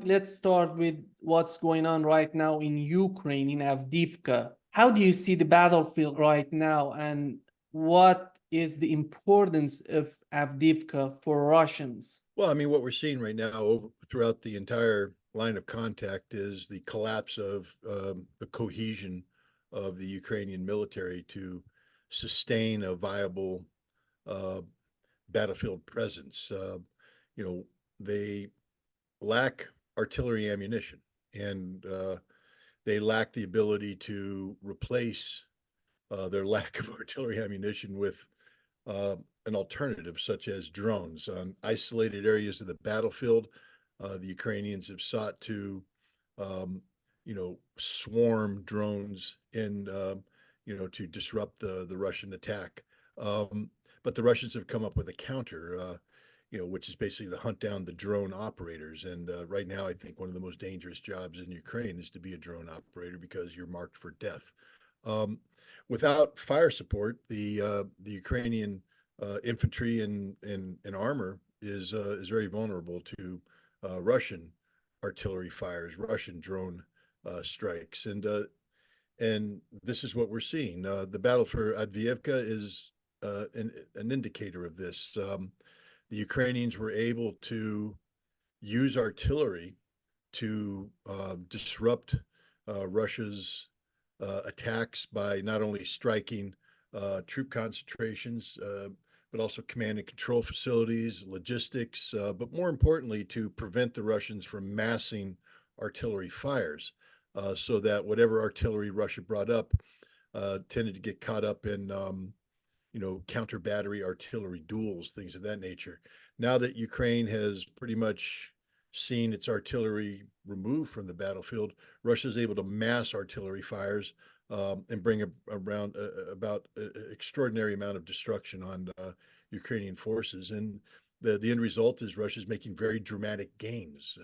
let's start with what's going on right now in Ukraine, in Avdiivka. How do you see the battlefield right now, and what is the importance of Avdiivka for Russians? Well, I mean, what we're seeing right now throughout the entire line of contact is the collapse of the cohesion of the Ukrainian military to sustain a viable uh, battlefield presence. You know, they lack artillery ammunition, and they lack the ability to replace their lack of artillery ammunition with uh, an alternative, such as drones. On isolated areas of the battlefield, the Ukrainians have sought to, um, swarm drones and, to disrupt the Russian attack. Um, but the Russians have come up with a counter, which is basically to hunt down the drone operators. And right now, I think one of the most dangerous jobs in Ukraine is to be a drone operator because you're marked for death. Um, Without fire support, the Ukrainian infantry and armor is very vulnerable to Russian artillery fires, Russian drone strikes, and this is what we're seeing. The battle for Adviivka is an indicator of this. The Ukrainians were able to use artillery to disrupt Russia's attacks by not only striking troop concentrations, but also command and control facilities, logistics, but more importantly, to prevent the Russians from massing artillery fires, so that whatever artillery Russia brought up tended to get caught up in, counter battery artillery duels, things of that nature. Now that Ukraine has pretty much seen its artillery removed from the battlefield, Russia is able to mass artillery fires and bring around about an extraordinary amount of destruction on Ukrainian forces. And the end result is Russia's making very dramatic gains.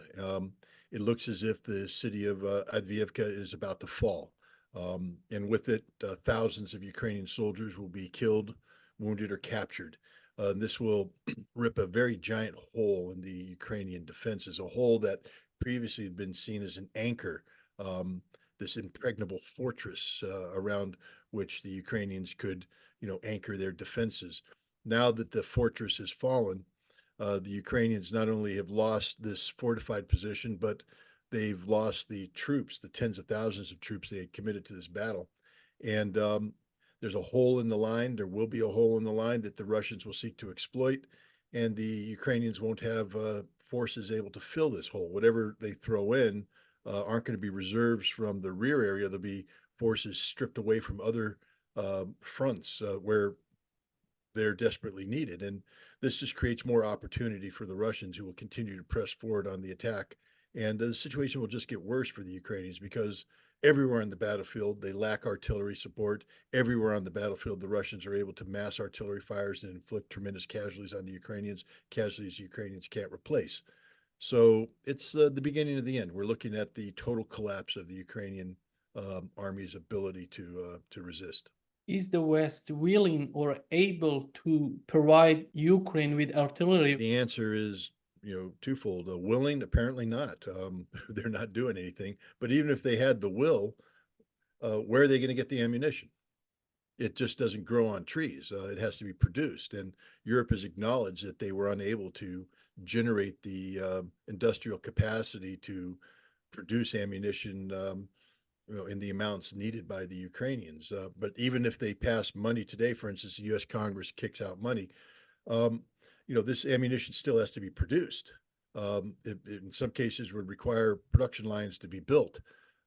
It looks as if the city of Adviivka is about to fall. And with it, thousands of Ukrainian soldiers will be killed, wounded, or captured. This will rip a very giant hole in the Ukrainian defenses, a hole that previously had been seen as an anchor, this impregnable fortress around which the Ukrainians could, anchor their defenses. Now that the fortress has fallen, the Ukrainians not only have lost this fortified position, but they've lost the troops, the tens of thousands of troops they had committed to this battle. And there's a hole in the line. There will be a hole in the line that the Russians will seek to exploit, and the Ukrainians won't have forces able to fill this hole. Whatever they throw in aren't going to be reserves from the rear area. There'll be forces stripped away from other fronts where they're desperately needed. And this just creates more opportunity for the Russians, who will continue to press forward on the attack. And the situation will just get worse for the Ukrainians because everywhere on the battlefield, they lack artillery support. Everywhere on the battlefield, the Russians are able to mass artillery fires and inflict tremendous casualties on the Ukrainians, casualties the Ukrainians can't replace. So it's the beginning of the end. We're looking at the total collapse of the Ukrainian army's ability to resist. Is the West willing or able to provide Ukraine with artillery? The answer is, twofold. Willing, apparently not. They're not doing anything. But even if they had the will, where are they going to get the ammunition? It just doesn't grow on trees. It has to be produced. And Europe has acknowledged that they were unable to generate the industrial capacity to produce ammunition, in the amounts needed by the Ukrainians. But even if they pass money today, for instance, the U.S. Congress kicks out money, um, this ammunition still has to be produced. It in some cases would require production lines to be built.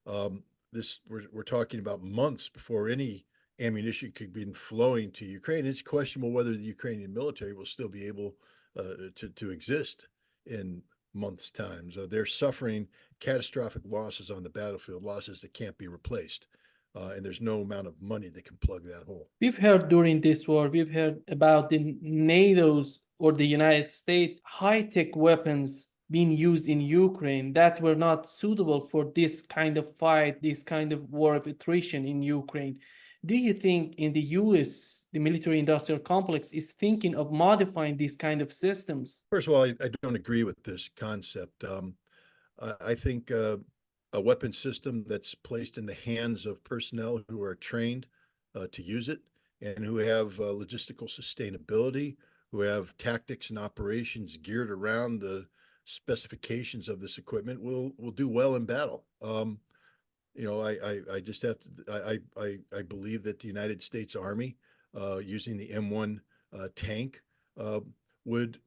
We're talking about months before any ammunition could be flowing to Ukraine. It's questionable whether the Ukrainian military will still be able to exist in months' time. So they're suffering catastrophic losses on the battlefield, losses that can't be replaced. And there's no amount of money that can plug that hole. We've heard during this war, we've heard about the NATO's or the United States high-tech weapons being used in Ukraine that were not suitable for this kind of fight, this kind of war of attrition in Ukraine. Do you think in the US, the military industrial complex is thinking of modifying these kind of systems? First of all, I don't agree with this concept. I think a weapon system that's placed in the hands of personnel who are trained to use it and who have logistical sustainability, who have tactics and operations geared around the specifications of this equipment will do well in battle. I just have to. I believe that the United States Army, using the M1 tank, uh, would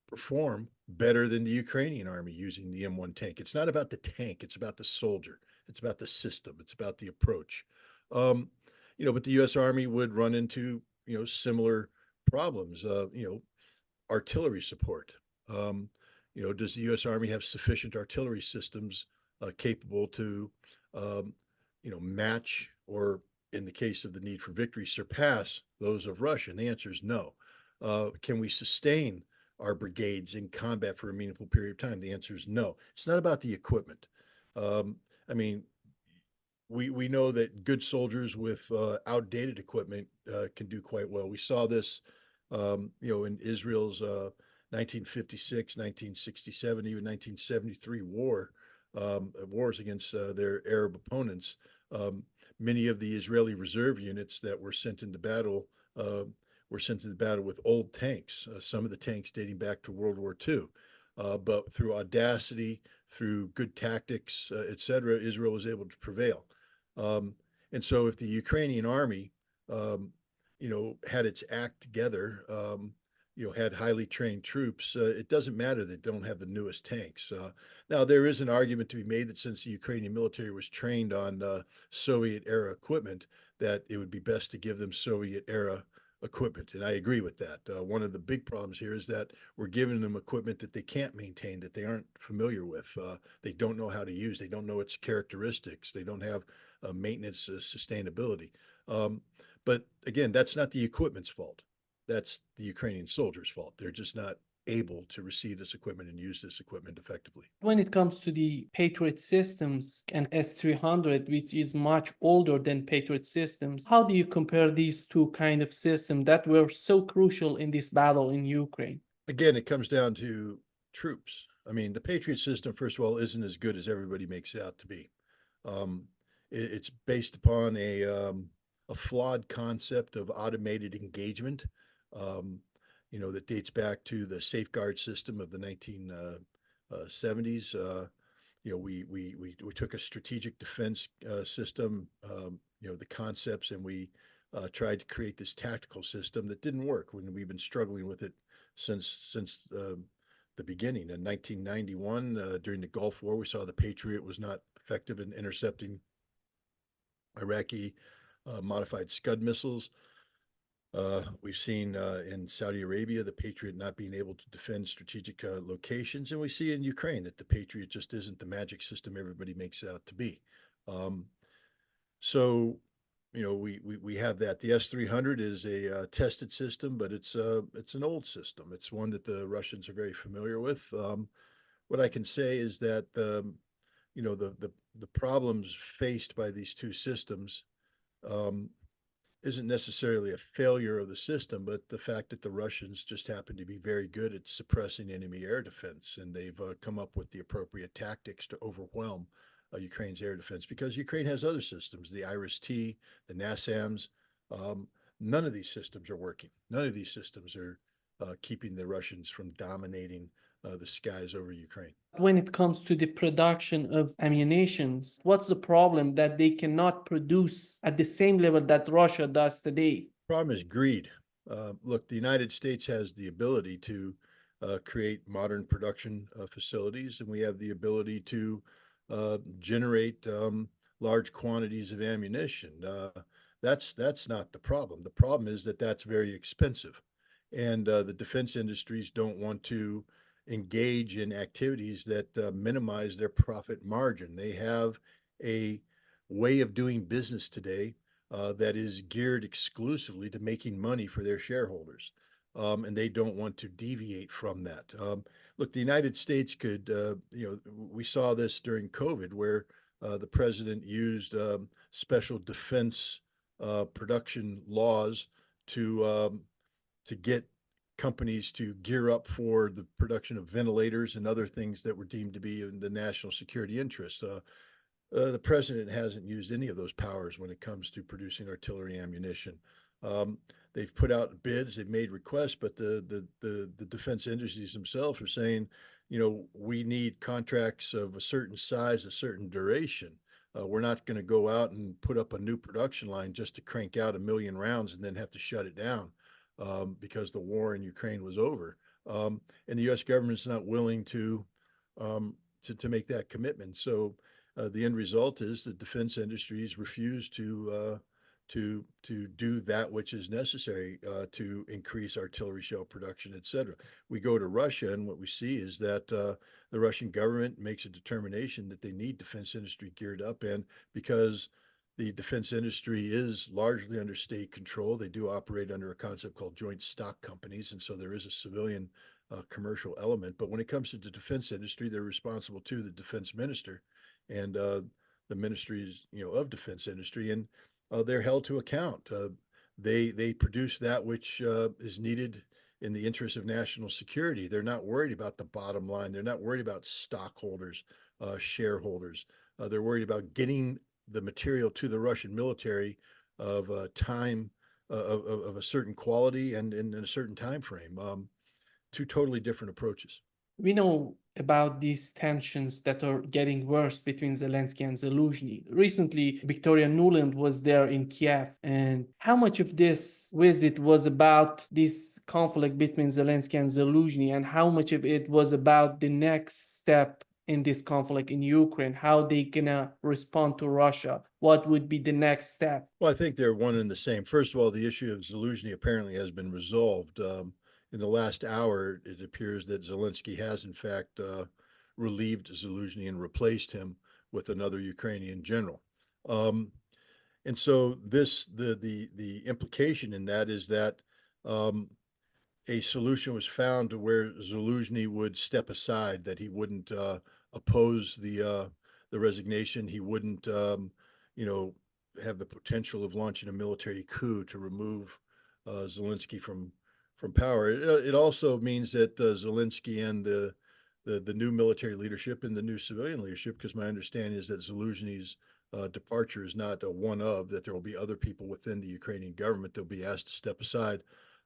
perform better than the Ukrainian army using the M1 tank. It's not about the tank, it's about the soldier, it's about the system, it's about the approach. Um, but the US Army would run into, similar problems, artillery support. Um, does the US Army have sufficient artillery systems capable to, um, match or, in the case of the need for victory, surpass those of Russia? And the answer is no. Can we sustain our brigades in combat for a meaningful period of time? The answer is no. It's not about the equipment. Um, I mean, we know that good soldiers with outdated equipment can do quite well. We saw this, in Israel's 1956, 1967, even 1973 wars against their Arab opponents. Um, Many of the Israeli reserve units that were sent into battle were sent into battle with old tanks. Some of the tanks dating back to World War II. But through audacity, through good tactics, et cetera, Israel was able to prevail. Um, and so if the Ukrainian army, had its act together, had highly trained troops, it doesn't matter that they don't have the newest tanks. Now, there is an argument to be made that since the Ukrainian military was trained on Soviet era equipment, that it would be best to give them Soviet era equipment. And I agree with that. One of the big problems here is that we're giving them equipment that they can't maintain, that they aren't familiar with. They don't know how to use, they don't know its characteristics, they don't have maintenance sustainability. Um, but again, that's not the equipment's fault. That's the Ukrainian soldiers' fault. They're just not able to receive this equipment and use this equipment effectively. When it comes to the Patriot systems and S-300, which is much older than Patriot systems, how do you compare these two kind of systems that were so crucial in this battle in Ukraine? Again, it comes down to troops. I mean, the Patriot system, first of all, isn't as good as everybody makes it out to be. Um, it's based upon a flawed concept of automated engagement. Um, that dates back to the safeguard system of the 1970s. We took a strategic defense system, the concepts, and we tried to create this tactical system that didn't work. When we've been struggling with it since the beginning. In 1991, during the Gulf War, we saw the Patriot was not effective in intercepting Iraqi modified Scud missiles. We've seen in Saudi Arabia the Patriot not being able to defend strategic locations, and we see in Ukraine that the Patriot just isn't the magic system everybody makes it out to be. Um, so, we have that. The S-300 is a tested system, but it's an old system. It's one that the Russians are very familiar with. What I can say is that the problems faced by these two systems um, isn't necessarily a failure of the system, but the fact that the Russians just happen to be very good at suppressing enemy air defense, and they've come up with the appropriate tactics to overwhelm Ukraine's air defense because Ukraine has other systems, the IRIS-T, the NASAMS. Um, None of these systems are working. None of these systems are keeping the Russians from dominating the skies over Ukraine. When it comes to the production of ammunitions, what's the problem that they cannot produce at the same level that Russia does today? Problem is greed. Look, the United States has the ability to create modern production facilities, and we have the ability to generate large quantities of ammunition. That's not the problem. The problem is that that's very expensive, and the defense industries don't want to engage in activities that minimize their profit margin. They have a way of doing business today that is geared exclusively to making money for their shareholders. And they don't want to deviate from that. Look, the United States could, we saw this during COVID where the president used special defense production laws to get companies to gear up for the production of ventilators and other things that were deemed to be in the national security interest. The president hasn't used any of those powers when it comes to producing artillery ammunition. Um, they've put out bids, they've made requests, but the defense industries themselves are saying, we need contracts of a certain size, a certain duration. We're not going to go out and put up a new production line just to crank out 1 million rounds and then have to shut it down because the war in Ukraine was over. And the U.S. government's not willing to make that commitment. So the end result is the defense industries refuse to do that which is necessary to increase artillery shell production, et cetera. We go to Russia, and what we see is that the Russian government makes a determination that they need defense industry geared up, and because the defense industry is largely under state control, they do operate under a concept called joint stock companies, and so there is a civilian commercial element. But when it comes to the defense industry, they're responsible to the defense minister and the ministries, of defense industry, and they're held to account. They produce that which is needed in the interest of national security. They're not worried about the bottom line. They're not worried about stockholders, shareholders. They're worried about getting the material to the Russian military of time of a certain quality and in a certain time frame. Two totally different approaches. We know about these tensions that are getting worse between Zelensky and Zelensky. Recently, Victoria Nuland was there in Kiev, and how much of this visit was about this conflict between Zelensky and Zelensky, and how much of it was about the next step in this conflict in Ukraine, how they gonna respond to Russia, what would be the next step? Well, I think they're one and the same. First of all, the issue of Zelensky apparently has been resolved. In the last hour, it appears that Zelensky has, in fact, relieved Zelensky and replaced him with another Ukrainian general. Um, and so the implication in that is that um, a solution was found to where Zelensky would step aside, that he wouldn't oppose the resignation, he wouldn't, you know, have the potential of launching a military coup to remove Zelensky from power. It also means that Zelensky and the new military leadership and the new civilian leadership, because my understanding is that Zelensky's departure is not a one of, that there will be other people within the Ukrainian government that will be asked to step aside.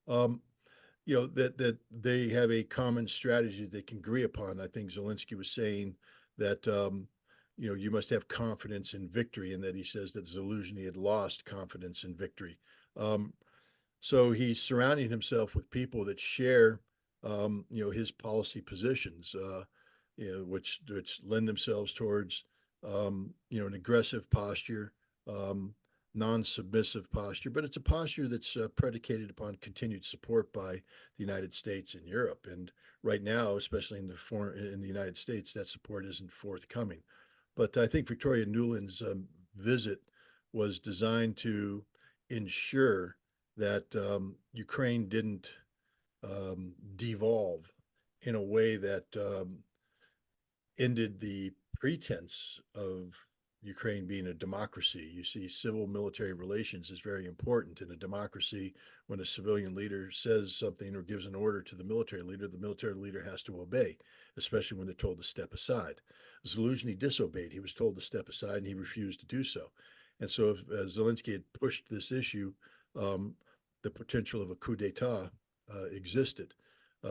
Um, that they have a common strategy they can agree upon. I think Zelensky was saying that you must have confidence in victory, and that he says that Zelensky had lost confidence in victory. Um, so he's surrounding himself with people that share, his policy positions, which lend themselves towards, an aggressive posture, um, non-submissive posture, but it's a posture that's predicated upon continued support by the United States and Europe. And right now, especially in the United States, that support isn't forthcoming. But I think Victoria Nuland's visit was designed to ensure that Ukraine didn't devolve in a way that ended the pretense of Ukraine being a democracy. You see, civil military relations is very important in a democracy. When a civilian leader says something or gives an order to the military leader has to obey, especially when they're told to step aside. Zelensky disobeyed. He was told to step aside and he refused to do so. And so if Zelensky had pushed this issue, um, the potential of a coup d'etat existed.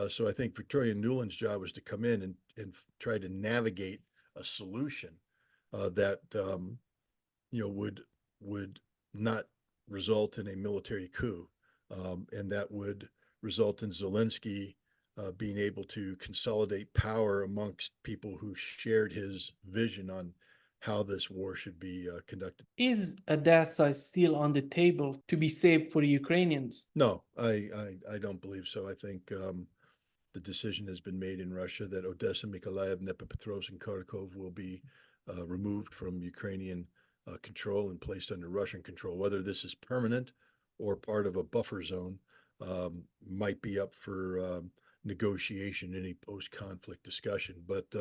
So I think Victoria Nuland's job was to come in and try to navigate a solution that would not result in a military coup, and that would result in Zelensky being able to consolidate power amongst people who shared his vision on how this war should be conducted. Is Odessa still on the table to be saved for the Ukrainians? No, I don't believe so. I think the decision has been made in Russia that Odessa, Mykolaiv, Dnipropetrovsk, and Kharkov will be removed from Ukrainian control and placed under Russian control. Whether this is permanent or part of a buffer zone might be up for negotiation in a post-conflict discussion. But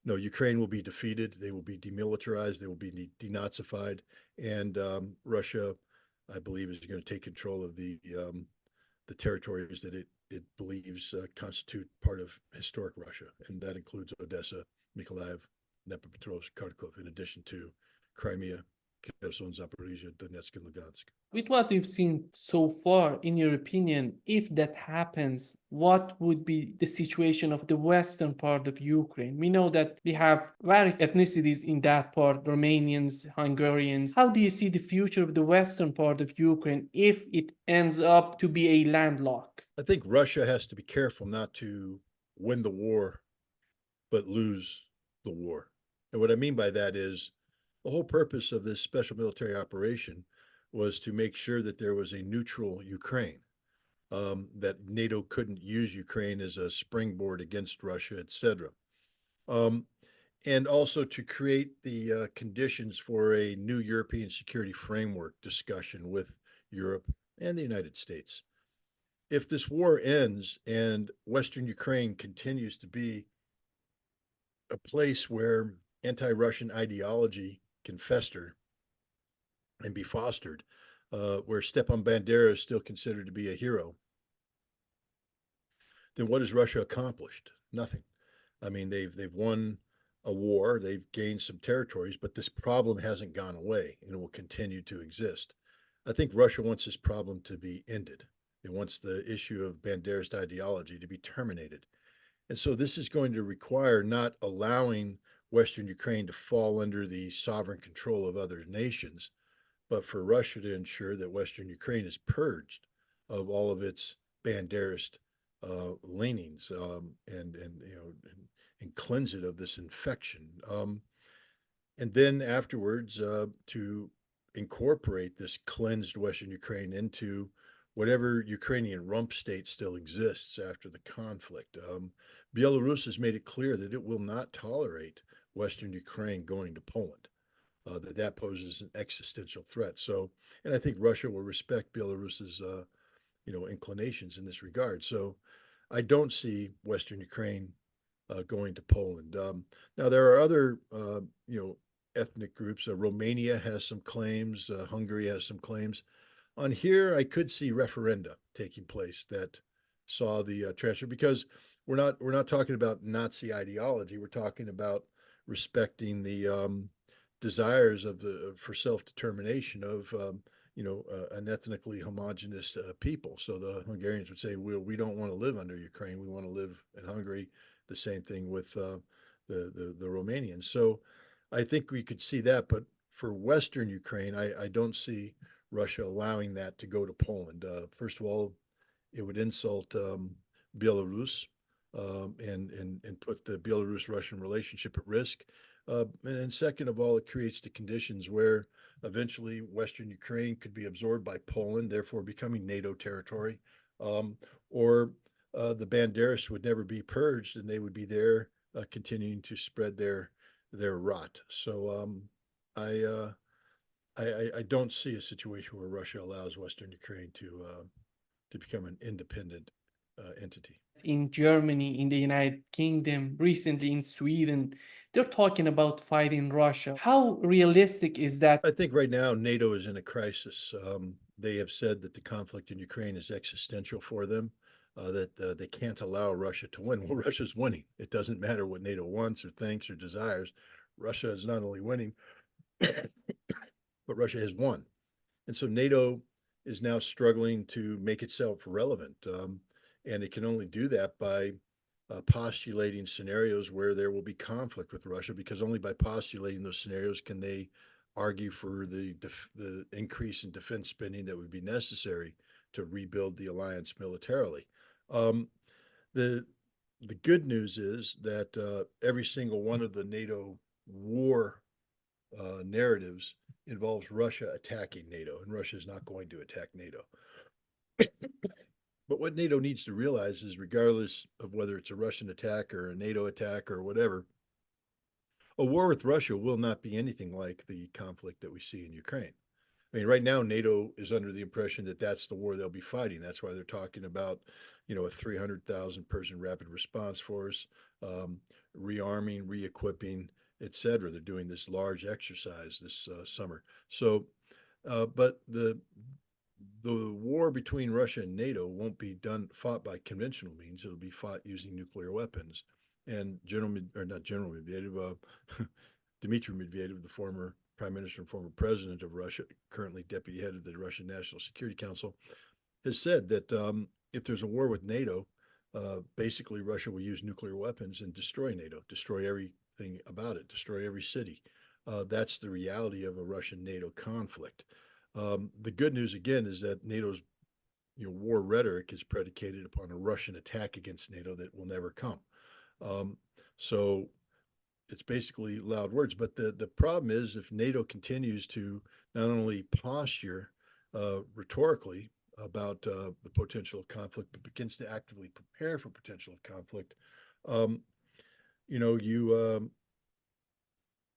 no, Ukraine will be defeated. They will be demilitarized. They will be denazified, and Russia, I believe, is going to take control of the territories that it it believes constitute part of historic Russia, and that includes Odessa, Mykolaiv, Dnepropetrovsk, Kharkov, in addition to Crimea, Kherson, Zaporizhia, Donetsk, and Lugansk. With what we've seen so far, in your opinion, if that happens, what would be the situation of the western part of Ukraine? We know that we have various ethnicities in that part, Romanians, Hungarians. How do you see the future of the western part of Ukraine if it ends up to be a landlocked? I think Russia has to be careful not to win the war, but lose the war. And what I mean by that is the whole purpose of this special military operation was to make sure that there was a neutral Ukraine, that NATO couldn't use Ukraine as a springboard against Russia, etc. Um, and also to create the conditions for a new European security framework discussion with Europe and the United States. If this war ends and Western Ukraine continues to be a place where anti Russian ideology can fester and be fostered, where Stepan Bandera is still considered to be a hero, then what has Russia accomplished? Nothing. I mean, they've won a war, they've gained some territories, but this problem hasn't gone away and it will continue to exist. I think Russia wants this problem to be ended. It wants the issue of Banderist ideology to be terminated. And so this is going to require not allowing Western Ukraine to fall under the sovereign control of other nations, but for Russia to ensure that Western Ukraine is purged of all of its Banderist leanings, and and cleanse it of this infection. And then afterwards, to incorporate this cleansed Western Ukraine into whatever Ukrainian rump state still exists after the conflict. Belarus has made it clear that it will not tolerate Western Ukraine going to Poland. That poses an existential threat. So, and I think Russia will respect Belarus's inclinations in this regard. So, I don't see Western Ukraine going to Poland. Now there are other ethnic groups. Romania has some claims. Hungary has some claims. On here, I could see referenda taking place that saw the transfer, because we're not talking about Nazi ideology. We're talking about respecting the desires of the for self determination of an ethnically homogenous people. So the Hungarians would say, "Well, we don't want to live under Ukraine. We want to live in Hungary." The same thing with the Romanians. So I think we could see that, but for Western Ukraine, I don't see Russia allowing that to go to Poland. First of all, it would insult Belarus, and put the Belarus-Russian relationship at risk. And then second of all, it creates the conditions where eventually Western Ukraine could be absorbed by Poland, therefore becoming NATO territory, or the Banderas would never be purged, and they would be there continuing to spread their rot. So I, uh, I don't see a situation where Russia allows Western Ukraine to become an independent entity. In Germany, in the United Kingdom, recently in Sweden, they're talking about fighting Russia. How realistic is that? I think right now NATO is in a crisis. They have said that the conflict in Ukraine is existential for them, that they can't allow Russia to win. Well, Russia's winning. It doesn't matter what NATO wants or thinks or desires. Russia is not only winning, but Russia has won. And so NATO is now struggling to make itself relevant. And it can only do that by postulating scenarios where there will be conflict with Russia, because only by postulating those scenarios can they argue for the increase in defense spending that would be necessary to rebuild the alliance militarily. Um, the the good news is that every single one of the NATO war narratives involves Russia attacking NATO, and Russia is not going to attack NATO. But what NATO needs to realize is, regardless of whether it's a Russian attack or a NATO attack or whatever, a war with Russia will not be anything like the conflict that we see in Ukraine. I mean, right now, NATO is under the impression that that's the war they'll be fighting. That's why they're talking about, a 300,000 person rapid response force, rearming, re-equipping, etc. They're doing this large exercise this summer. So, but the war between Russia and NATO won't be fought by conventional means. It'll be fought using nuclear weapons. And or not General Medvedev, Dmitry Medvedev, the former prime minister and former president of Russia, currently deputy head of the Russian National Security Council, has said that if there's a war with NATO, basically Russia will use nuclear weapons and destroy NATO, destroy everything about it, destroy every city. That's the reality of a Russian NATO conflict. The good news again is that NATO's war rhetoric is predicated upon a Russian attack against NATO that will never come. So it's basically loud words. But the problem is if NATO continues to not only posture rhetorically about the potential of conflict, but begins to actively prepare for potential of conflict, um, you know,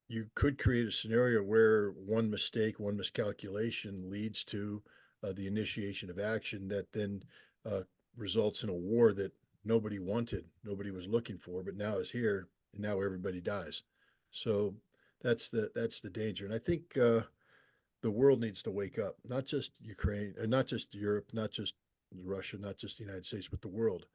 you could create a scenario where one mistake, one miscalculation leads to the initiation of action that then uh, results in a war that nobody wanted, nobody was looking for, but now is here, and now everybody dies. So that's the danger, and I think the world needs to wake up, not just Ukraine, or not just Europe, not just Russia, not just the United States, but the world,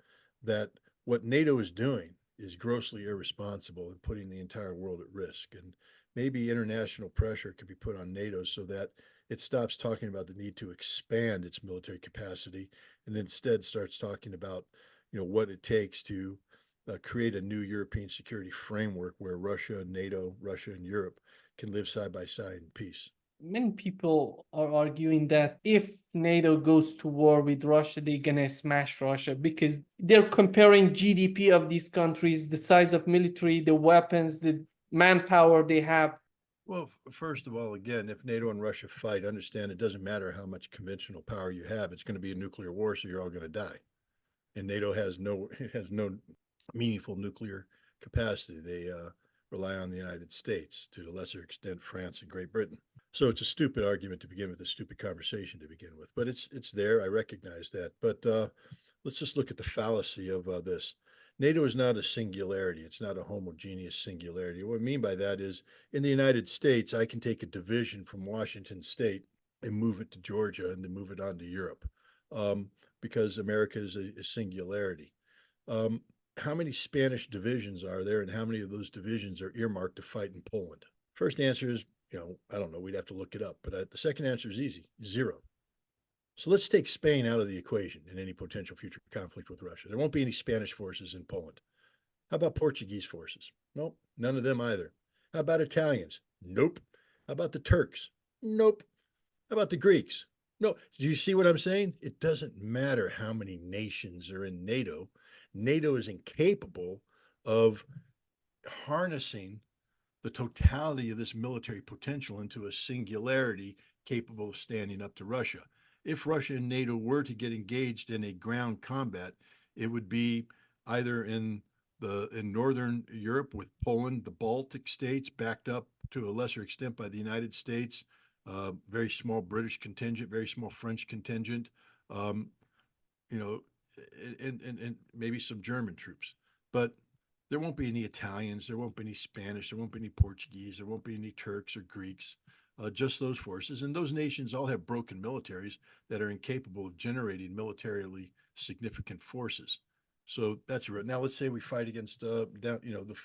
that what NATO is doing is grossly irresponsible and putting the entire world at risk. And maybe international pressure could be put on NATO so that it stops talking about the need to expand its military capacity and instead starts talking about, what it takes to create a new European security framework where Russia, NATO, Russia, and Europe can live side by side in peace. Many people are arguing that if NATO goes to war with Russia, they're gonna smash Russia because they're comparing GDP of these countries, the size of military, the weapons, the manpower they have. Well, first of all, again, if NATO and Russia fight, understand it doesn't matter how much conventional power you have. It's going to be a nuclear war, so you're all going to die. And NATO has no has no meaningful nuclear capacity. They rely on the United States, to a lesser extent, France and Great Britain. So it's a stupid argument to begin with, a stupid conversation to begin with. But it's there. I recognize that. But let's just look at the fallacy of this. NATO is not a singularity. It's not a homogeneous singularity. What I mean by that is, in the United States, I can take a division from Washington State and move it to Georgia and then move it on to Europe, because America is a singularity. Um, how many Spanish divisions are there, and how many of those divisions are earmarked to fight in Poland? First answer is, I don't know. We'd have to look it up. But the second answer is easy: zero. So let's take Spain out of the equation in any potential future conflict with Russia. There won't be any Spanish forces in Poland. How about Portuguese forces? Nope, none of them either. How about Italians? Nope. How about the Turks? Nope. How about the Greeks? No. Do you see what I'm saying? It doesn't matter how many nations are in NATO. NATO is incapable of harnessing the totality of this military potential into a singularity capable of standing up to Russia. If Russia and NATO were to get engaged in a ground combat, it would be either in northern Europe with Poland, the Baltic states, backed up to a lesser extent by the United States, very small British contingent, very small French contingent, um, you know, and maybe some German troops. But there won't be any Italians, there won't be any Spanish, there won't be any Portuguese, there won't be any Turks or Greeks, just those forces. And those nations all have broken militaries that are incapable of generating militarily significant forces. So that's right. Now let's say we fight against the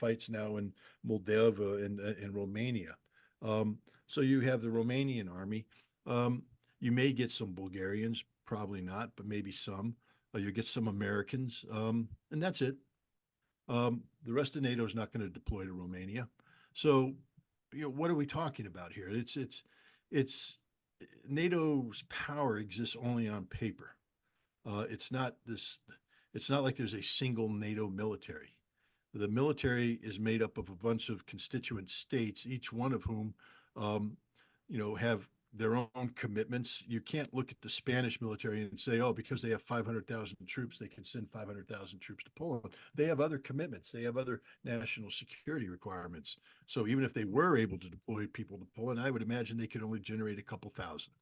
fights now in Moldova and in Romania. So you have the Romanian army. You may get some Bulgarians, probably not, but maybe some. You get some Americans, and that's it. The rest of NATO is not going to deploy to Romania. So, what are we talking about here? It's NATO's power exists only on paper. It's not this. It's not like there's a single NATO military. The military is made up of a bunch of constituent states, each one of whom, um, have their own commitments. You can't look at the Spanish military and say, oh, because they have 500,000 troops, they can send 500,000 troops to Poland. They have other commitments. They have other national security requirements. So even if they were able to deploy people to Poland, I would imagine they could only generate a couple thousand.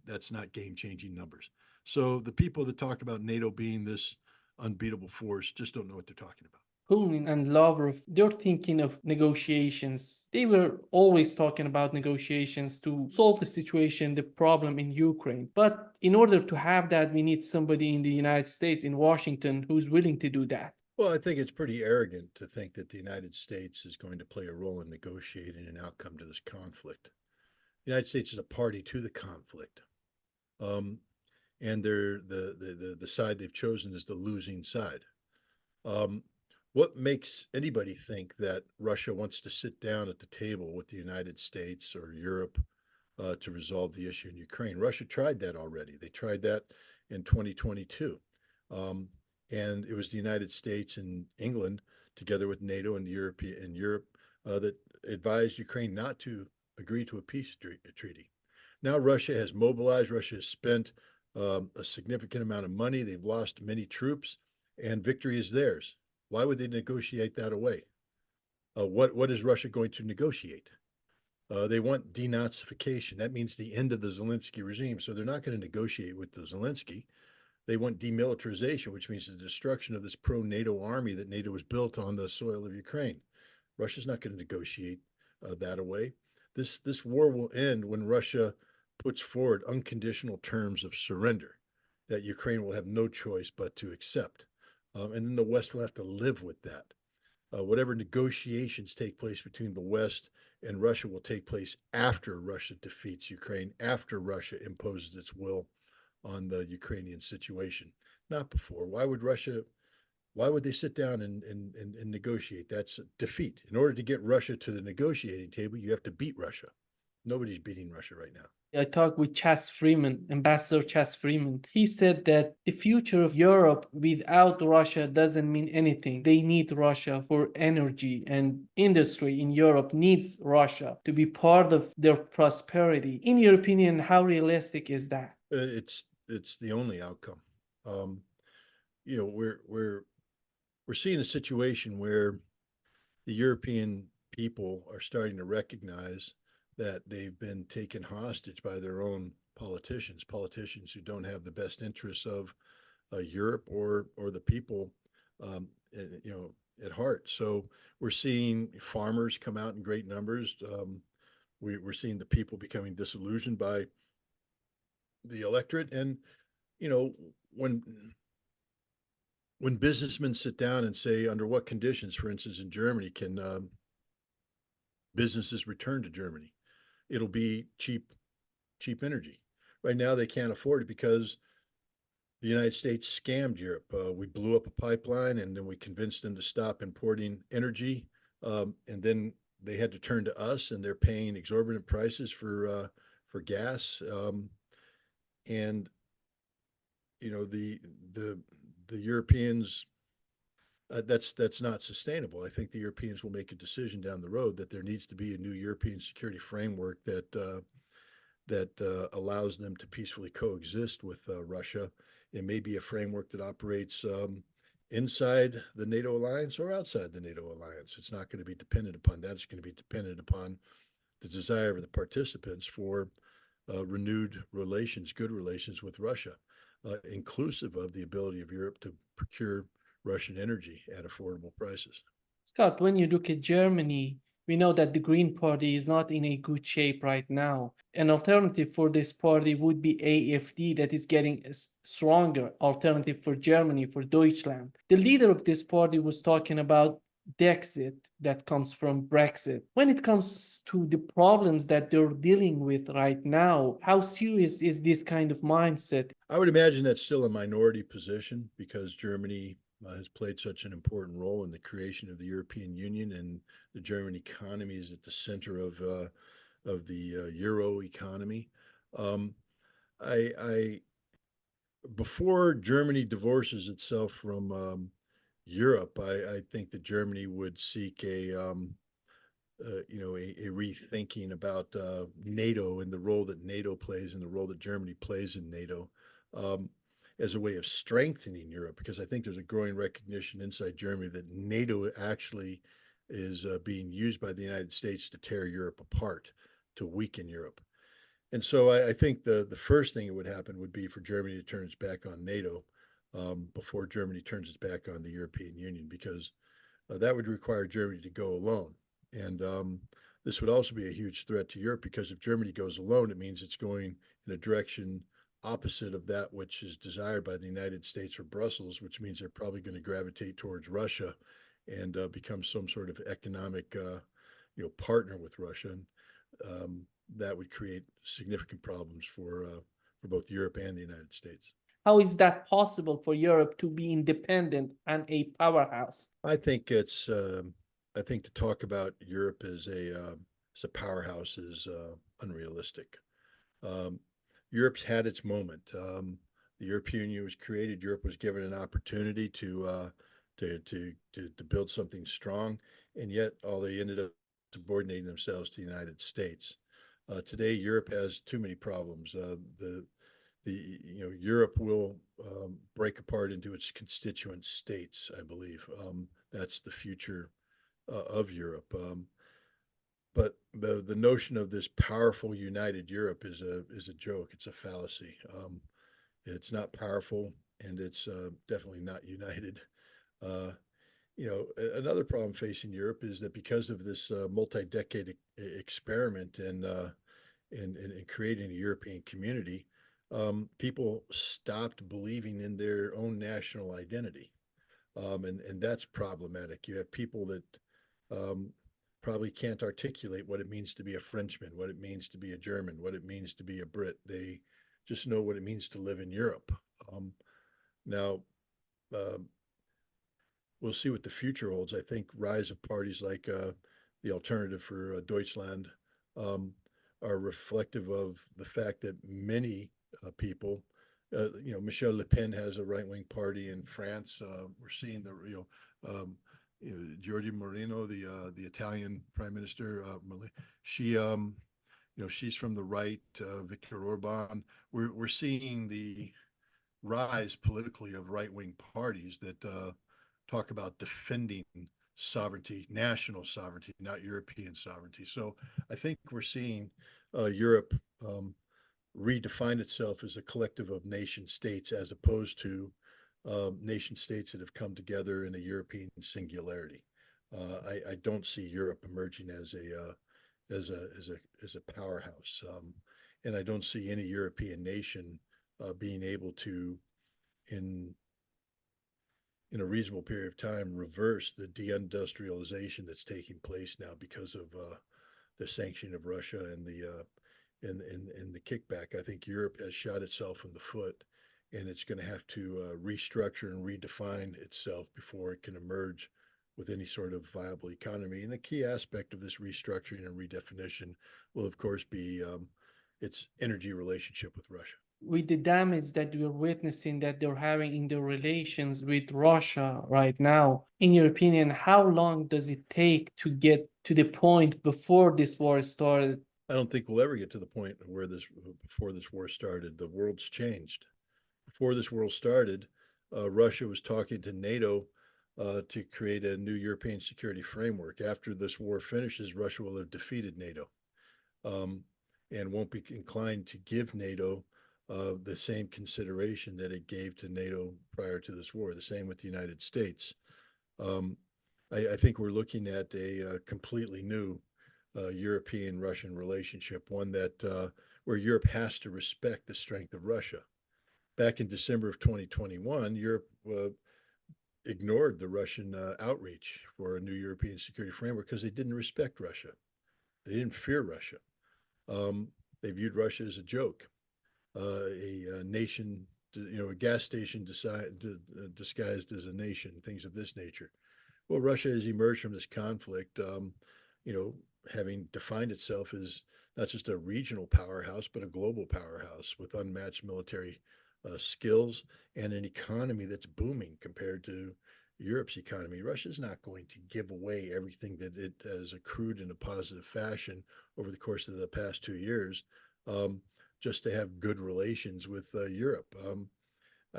That's not game-changing numbers. So the people that talk about NATO being this unbeatable force just don't know what they're talking about. Putin and Lavrov, they're thinking of negotiations. They were always talking about negotiations to solve the situation, the problem in Ukraine. But in order to have that, we need somebody in the United States, in Washington, who's willing to do that. Well, I think it's pretty arrogant to think that the United States is going to play a role in negotiating an outcome to this conflict. The United States is a party to the conflict. Um, and the side they've chosen is the losing side. Um, what makes anybody think that Russia wants to sit down at the table with the United States or Europe to resolve the issue in Ukraine? Russia tried that already. They tried that in 2022. Um, and it was the United States and England, together with NATO and Europe, that advised Ukraine not to agree to a peace treaty. Now Russia has mobilized. Russia has spent a significant amount of money. They've lost many troops, and victory is theirs. Why would they negotiate that away? What is Russia going to negotiate? They want denazification. That means the end of the Zelensky regime. So they're not going to negotiate with the Zelensky. They want demilitarization, which means the destruction of this pro NATO army that NATO was built on the soil of Ukraine. Russia's not going to negotiate that away. This war will end when Russia puts forward unconditional terms of surrender that Ukraine will have no choice but to accept. And then the West will have to live with that. Whatever negotiations take place between the West and Russia will take place after Russia defeats Ukraine, after Russia imposes its will on the Ukrainian situation, not before. Why would they sit down and negotiate? That's defeat. In order to get Russia to the negotiating table, you have to beat Russia. Nobody's beating Russia right now. I talked with Chas Freeman, Ambassador Chas Freeman. He said that the future of Europe without Russia doesn't mean anything. They need Russia for energy, and industry in Europe needs Russia to be part of their prosperity. In your opinion, how realistic is that? It's the only outcome. Um, you know, we're seeing a situation where the European people are starting to recognize that they've been taken hostage by their own politicians who don't have the best interests of Europe or the people, you know, at heart. So we're seeing farmers come out in great numbers. We're seeing the people becoming disillusioned by the electorate, and you know, when businessmen sit down and say under what conditions, for instance, in Germany, can businesses return to Germany, it'll be cheap energy. Right now, they can't afford it because the United States scammed Europe. We blew up a pipeline, and then we convinced them to stop importing energy, and then they had to turn to us, and they're paying exorbitant prices for gas. And you know the Europeans. That's not sustainable. I think the Europeans will make a decision down the road that there needs to be a new European security framework that allows them to peacefully coexist with Russia. It may be a framework that operates inside the NATO alliance or outside the NATO alliance. It's not going to be dependent upon that. It's going to be dependent upon the desire of the participants for renewed relations, good relations with Russia, inclusive of the ability of Europe to procure Russian energy at affordable prices. Scott, when you look at Germany, we know that the Green Party is not in a good shape right now. An alternative for this party would be AfD, that is getting a stronger alternative for Germany, for Deutschland. The leader of this party was talking about Dexit that comes from Brexit. When it comes to the problems that they're dealing with right now, how serious is this kind of mindset? I would imagine that's still a minority position because Germany has played such an important role in the creation of the European Union, and the German economy is at the center of the euro economy. Um, I before Germany divorces itself from Europe, I think that Germany would seek a rethinking about NATO and the role that NATO plays and the role that Germany plays in NATO, um, as a way of strengthening Europe. Because I think there's a growing recognition inside Germany that NATO actually is being used by the United States to tear Europe apart, to weaken Europe. And so I think the first thing that would happen would be for Germany to turn its back on NATO before Germany turns its back on the European Union, because that would require Germany to go alone. And this would also be a huge threat to Europe because if Germany goes alone, it means it's going in a direction opposite of that which is desired by the United States or Brussels, which means they're probably going to gravitate towards Russia and become some sort of economic, partner with Russia. And that would create significant problems for both Europe and the United States. How is that possible for Europe to be independent and a powerhouse? I think it's. I think to talk about Europe as a powerhouse is unrealistic. Um, Europe's had its moment. The European Union was created. Europe was given an opportunity to build something strong, and yet all they ended up subordinating themselves to the United States. Today, Europe has too many problems. Europe will break apart into its constituent states. I believe that's the future of Europe. But the notion of this powerful united Europe is a joke. It's a fallacy. It's not powerful, and it's definitely not united. Uh, Another problem facing Europe is that because of this multi-decade experiment in creating a European community, people stopped believing in their own national identity, and that's problematic. You have people that um, probably can't articulate what it means to be a Frenchman, what it means to be a German, what it means to be a Brit. They just know what it means to live in Europe. Now, uh, we'll see what the future holds. I think rise of parties like the Alternative for Deutschland um, are reflective of the fact that many people, Michel Le Pen has a right wing party in France. We're seeing Giorgia Moreno, the Italian Prime Minister, she she's from the right. Viktor Orban. We're seeing the rise politically of right wing parties that talk about defending sovereignty, national sovereignty, not European sovereignty. So I think we're seeing Europe redefine itself as a collective of nation states as opposed to nation states that have come together in a European singularity. I don't see Europe emerging as a powerhouse, and I don't see any European nation being able to, in in a reasonable period of time, reverse the deindustrialization that's taking place now because of the sanction of Russia and the kickback. I think Europe has shot itself in the foot, and it's going to have to restructure and redefine itself before it can emerge with any sort of viable economy. And a key aspect of this restructuring and redefinition will, of course, be its energy relationship with Russia. With the damage that we're witnessing that they're having in their relations with Russia right now, in your opinion, how long does it take to get to the point before this war started? I don't think we'll ever get to the point where before this war started. The world's changed. Before this war started, Russia was talking to NATO to create a new European security framework. After this war finishes, Russia will have defeated NATO um, and won't be inclined to give NATO the same consideration that it gave to NATO prior to this war. The same with the United States. Um, I think we're looking at a completely new European-Russian relationship, one that where Europe has to respect the strength of Russia. Back in December of 2021, Europe ignored the Russian outreach for a new European security framework because they didn't respect Russia. They didn't fear Russia. They viewed Russia as a joke, a nation, a gas station disguised as a nation, things of this nature. Well, Russia has emerged from this conflict, you know, having defined itself as not just a regional powerhouse, but a global powerhouse with unmatched military skills and an economy that's booming compared to Europe's economy. Russia's not going to give away everything that it has accrued in a positive fashion over the course of the past 2 years um, just to have good relations with Europe.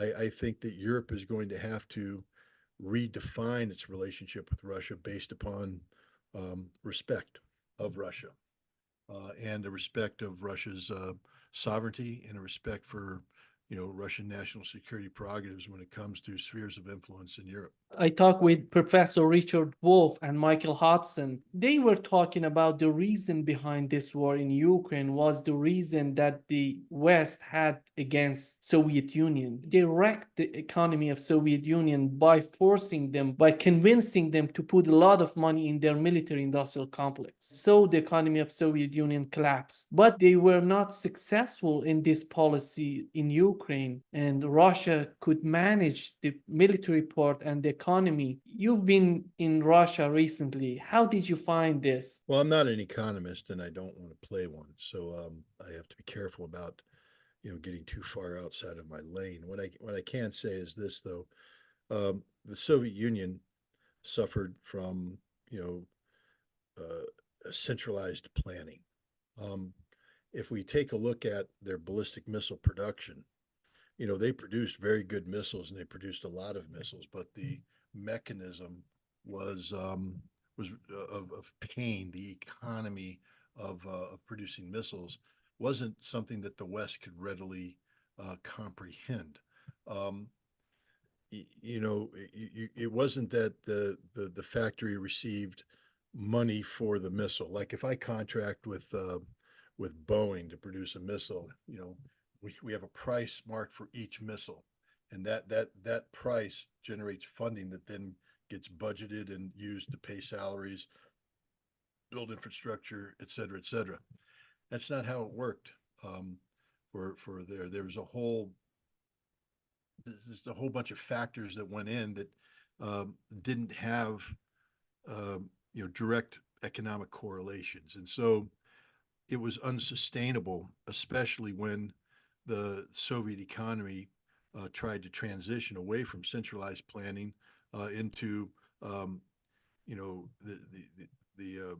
I think that Europe is going to have to redefine its relationship with Russia based upon respect of Russia and a respect of Russia's sovereignty and a respect for Russian national security prerogatives when it comes to spheres of influence in Europe. I talked with Professor Richard Wolff and Michael Hodson. They were talking about the reason behind this war in Ukraine was the reason that the West had against Soviet Union. They wrecked the economy of Soviet Union by forcing them, by convincing them to put a lot of money in their military industrial complex. So the economy of Soviet Union collapsed. But they were not successful in this policy in Ukraine, and Russia could manage the military part and the economy. You've been in Russia recently. How did you find this? Well, I'm not an economist and I don't want to play one, so I have to be careful about getting too far outside of my lane. What I can say is this though: the Soviet Union suffered from you know centralized planning. Um, if we take a look at their ballistic missile production, they produced very good missiles and they produced a lot of missiles, but the mechanism was of pain. The economy of producing missiles wasn't something that the West could readily comprehend. Um, it wasn't that the factory received money for the missile. Like if I contract with Boeing to produce a missile, we have a price marked for each missile, and that price generates funding that then gets budgeted and used to pay salaries, build infrastructure, et cetera, et cetera. That's not how it worked. For there was a whole bunch of factors that went in that didn't have direct economic correlations, and so it was unsustainable, especially when the Soviet economy tried to transition away from centralized planning into the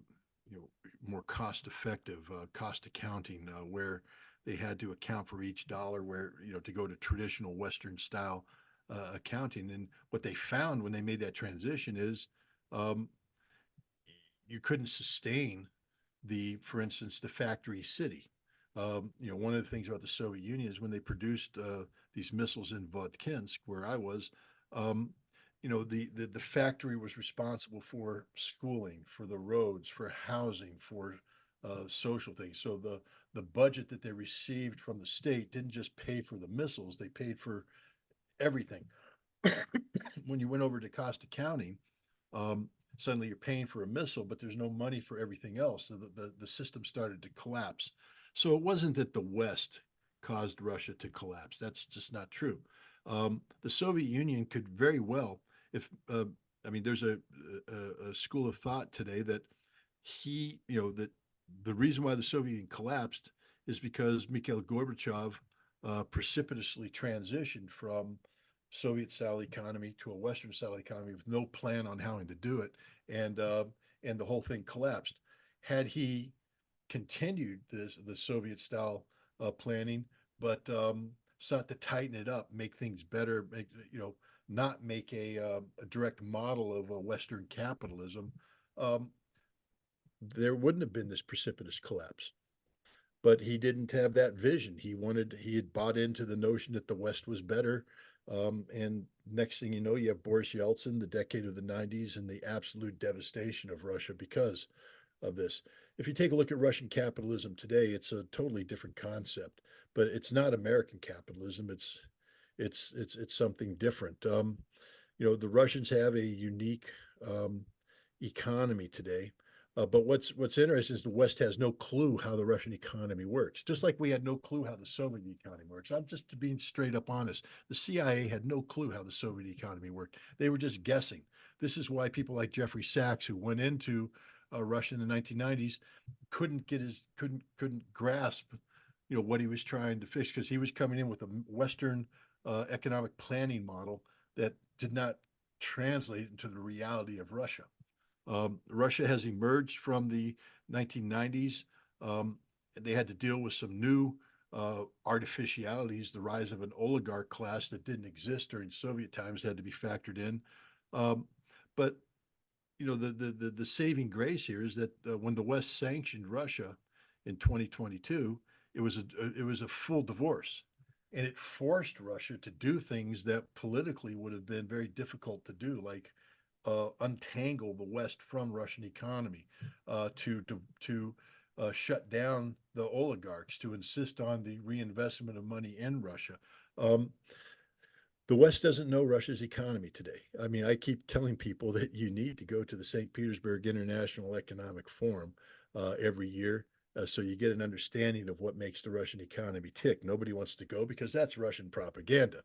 more cost-effective cost accounting, where they had to account for each dollar, where to go to traditional Western style accounting. And what they found when they made that transition is um, you couldn't sustain for instance, the factory city. One of the things about the Soviet Union is when they produced these missiles in Vodkinsk, where I was, um, the factory was responsible for schooling, for the roads, for housing, for social things. So the budget that they received from the state didn't just pay for the missiles; they paid for everything. When you went over to cost accounting, um, suddenly you're paying for a missile, but there's no money for everything else. So the system started to collapse. So it wasn't that the West caused Russia to collapse. That's just not true. The Soviet Union could very well, if I mean, there's a school of thought today that that the reason why the Soviet Union collapsed is because Mikhail Gorbachev precipitously transitioned from Soviet-style economy to a Western-style economy with no plan on how to do it, and uh, and the whole thing collapsed. Had he continued the Soviet-style planning, but sought to tighten it up, make things better, not make a direct model of a Western capitalism, um, there wouldn't have been this precipitous collapse. But he didn't have that vision. He had bought into the notion that the West was better. And next thing you know, you have Boris Yeltsin, the decade of the 90s, and the absolute devastation of Russia because of this. If you take a look at Russian capitalism today, it's a totally different concept, but it's not American capitalism. It's something different. The Russians have a unique um, economy today. But what's interesting is the West has no clue how the Russian economy works, just like we had no clue how the Soviet economy works. I'm just being straight up honest. The CIA had no clue how the Soviet economy worked. They were just guessing. This is why people like Jeffrey Sachs, who went into Russia in the 1990s, couldn't grasp what he was trying to fix, because he was coming in with a Western economic planning model that did not translate into the reality of Russia. Russia has emerged from the 1990s. Um, they had to deal with some new artificialities, the rise of an oligarch class that didn't exist during Soviet times had to be factored in. Um, but the saving grace here is that when the West sanctioned Russia in 2022, it was a full divorce. and it forced Russia to do things that politically would have been very difficult to do, like untangle the West from Russian economy, to shut down the oligarchs, to insist on the reinvestment of money in Russia. Um, the West doesn't know Russia's economy today. I mean, I keep telling people that you need to go to the St. Petersburg International Economic Forum every year, so you get an understanding of what makes the Russian economy tick. Nobody wants to go because that's Russian propaganda.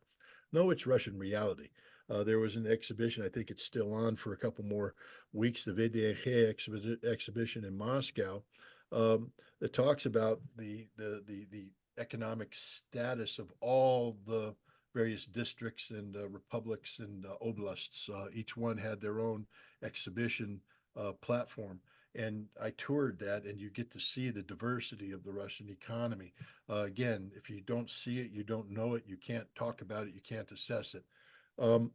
No, it's Russian reality. There was an exhibition, I think it's still on for a couple more weeks, the VDH exhibition in Moscow, that talks about the economic status of all the various districts and republics and oblasts. Each one had their own exhibition platform. And I toured that, and you get to see the diversity of the Russian economy. Again, if you don't see it, you don't know it, you can't talk about it, you can't assess it. Um,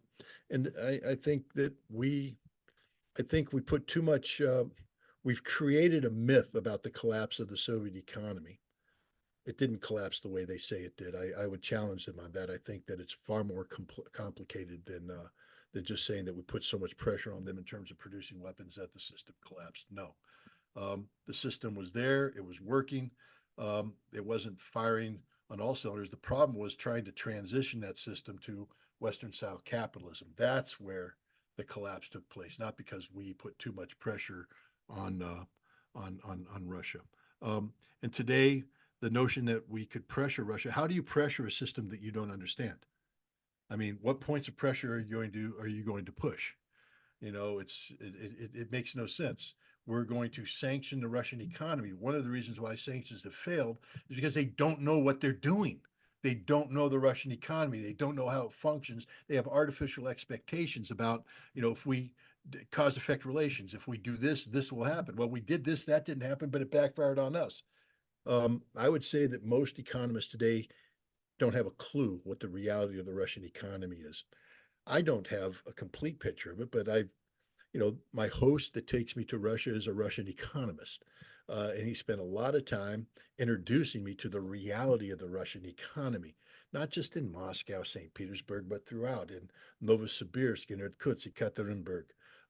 and I think that I think we put too much, we've created a myth about the collapse of the Soviet economy. It didn't collapse the way they say it did. I would challenge them on that. I think that it's far more complicated than just saying that we put so much pressure on them in terms of producing weapons that the system collapsed. No, the system was there. It was working. It wasn't firing on all cylinders. The problem was trying to transition that system to Western style capitalism. That's where the collapse took place, not because we put too much pressure on on Russia. And today, the notion that we could pressure Russia. How do you pressure a system that you don't understand? I mean, what points of pressure are you going to push? You know, it makes no sense. We're going to sanction the Russian economy. One of the reasons why sanctions have failed is because they don't know what they're doing. They don't know the Russian economy. They don't know how it functions. They have artificial expectations about, you know, if we cause effect relations, if we do this, this will happen. Well, we did this, that didn't happen, but it backfired on us. I would say that most economists today don't have a clue what the reality of the Russian economy is. I don't have a complete picture of it, but my host that takes me to Russia is a Russian economist. And he spent a lot of time introducing me to the reality of the Russian economy, not just in Moscow, St. Petersburg, but throughout in Novosibirsk, in Irkutsk, Ekaterinburg,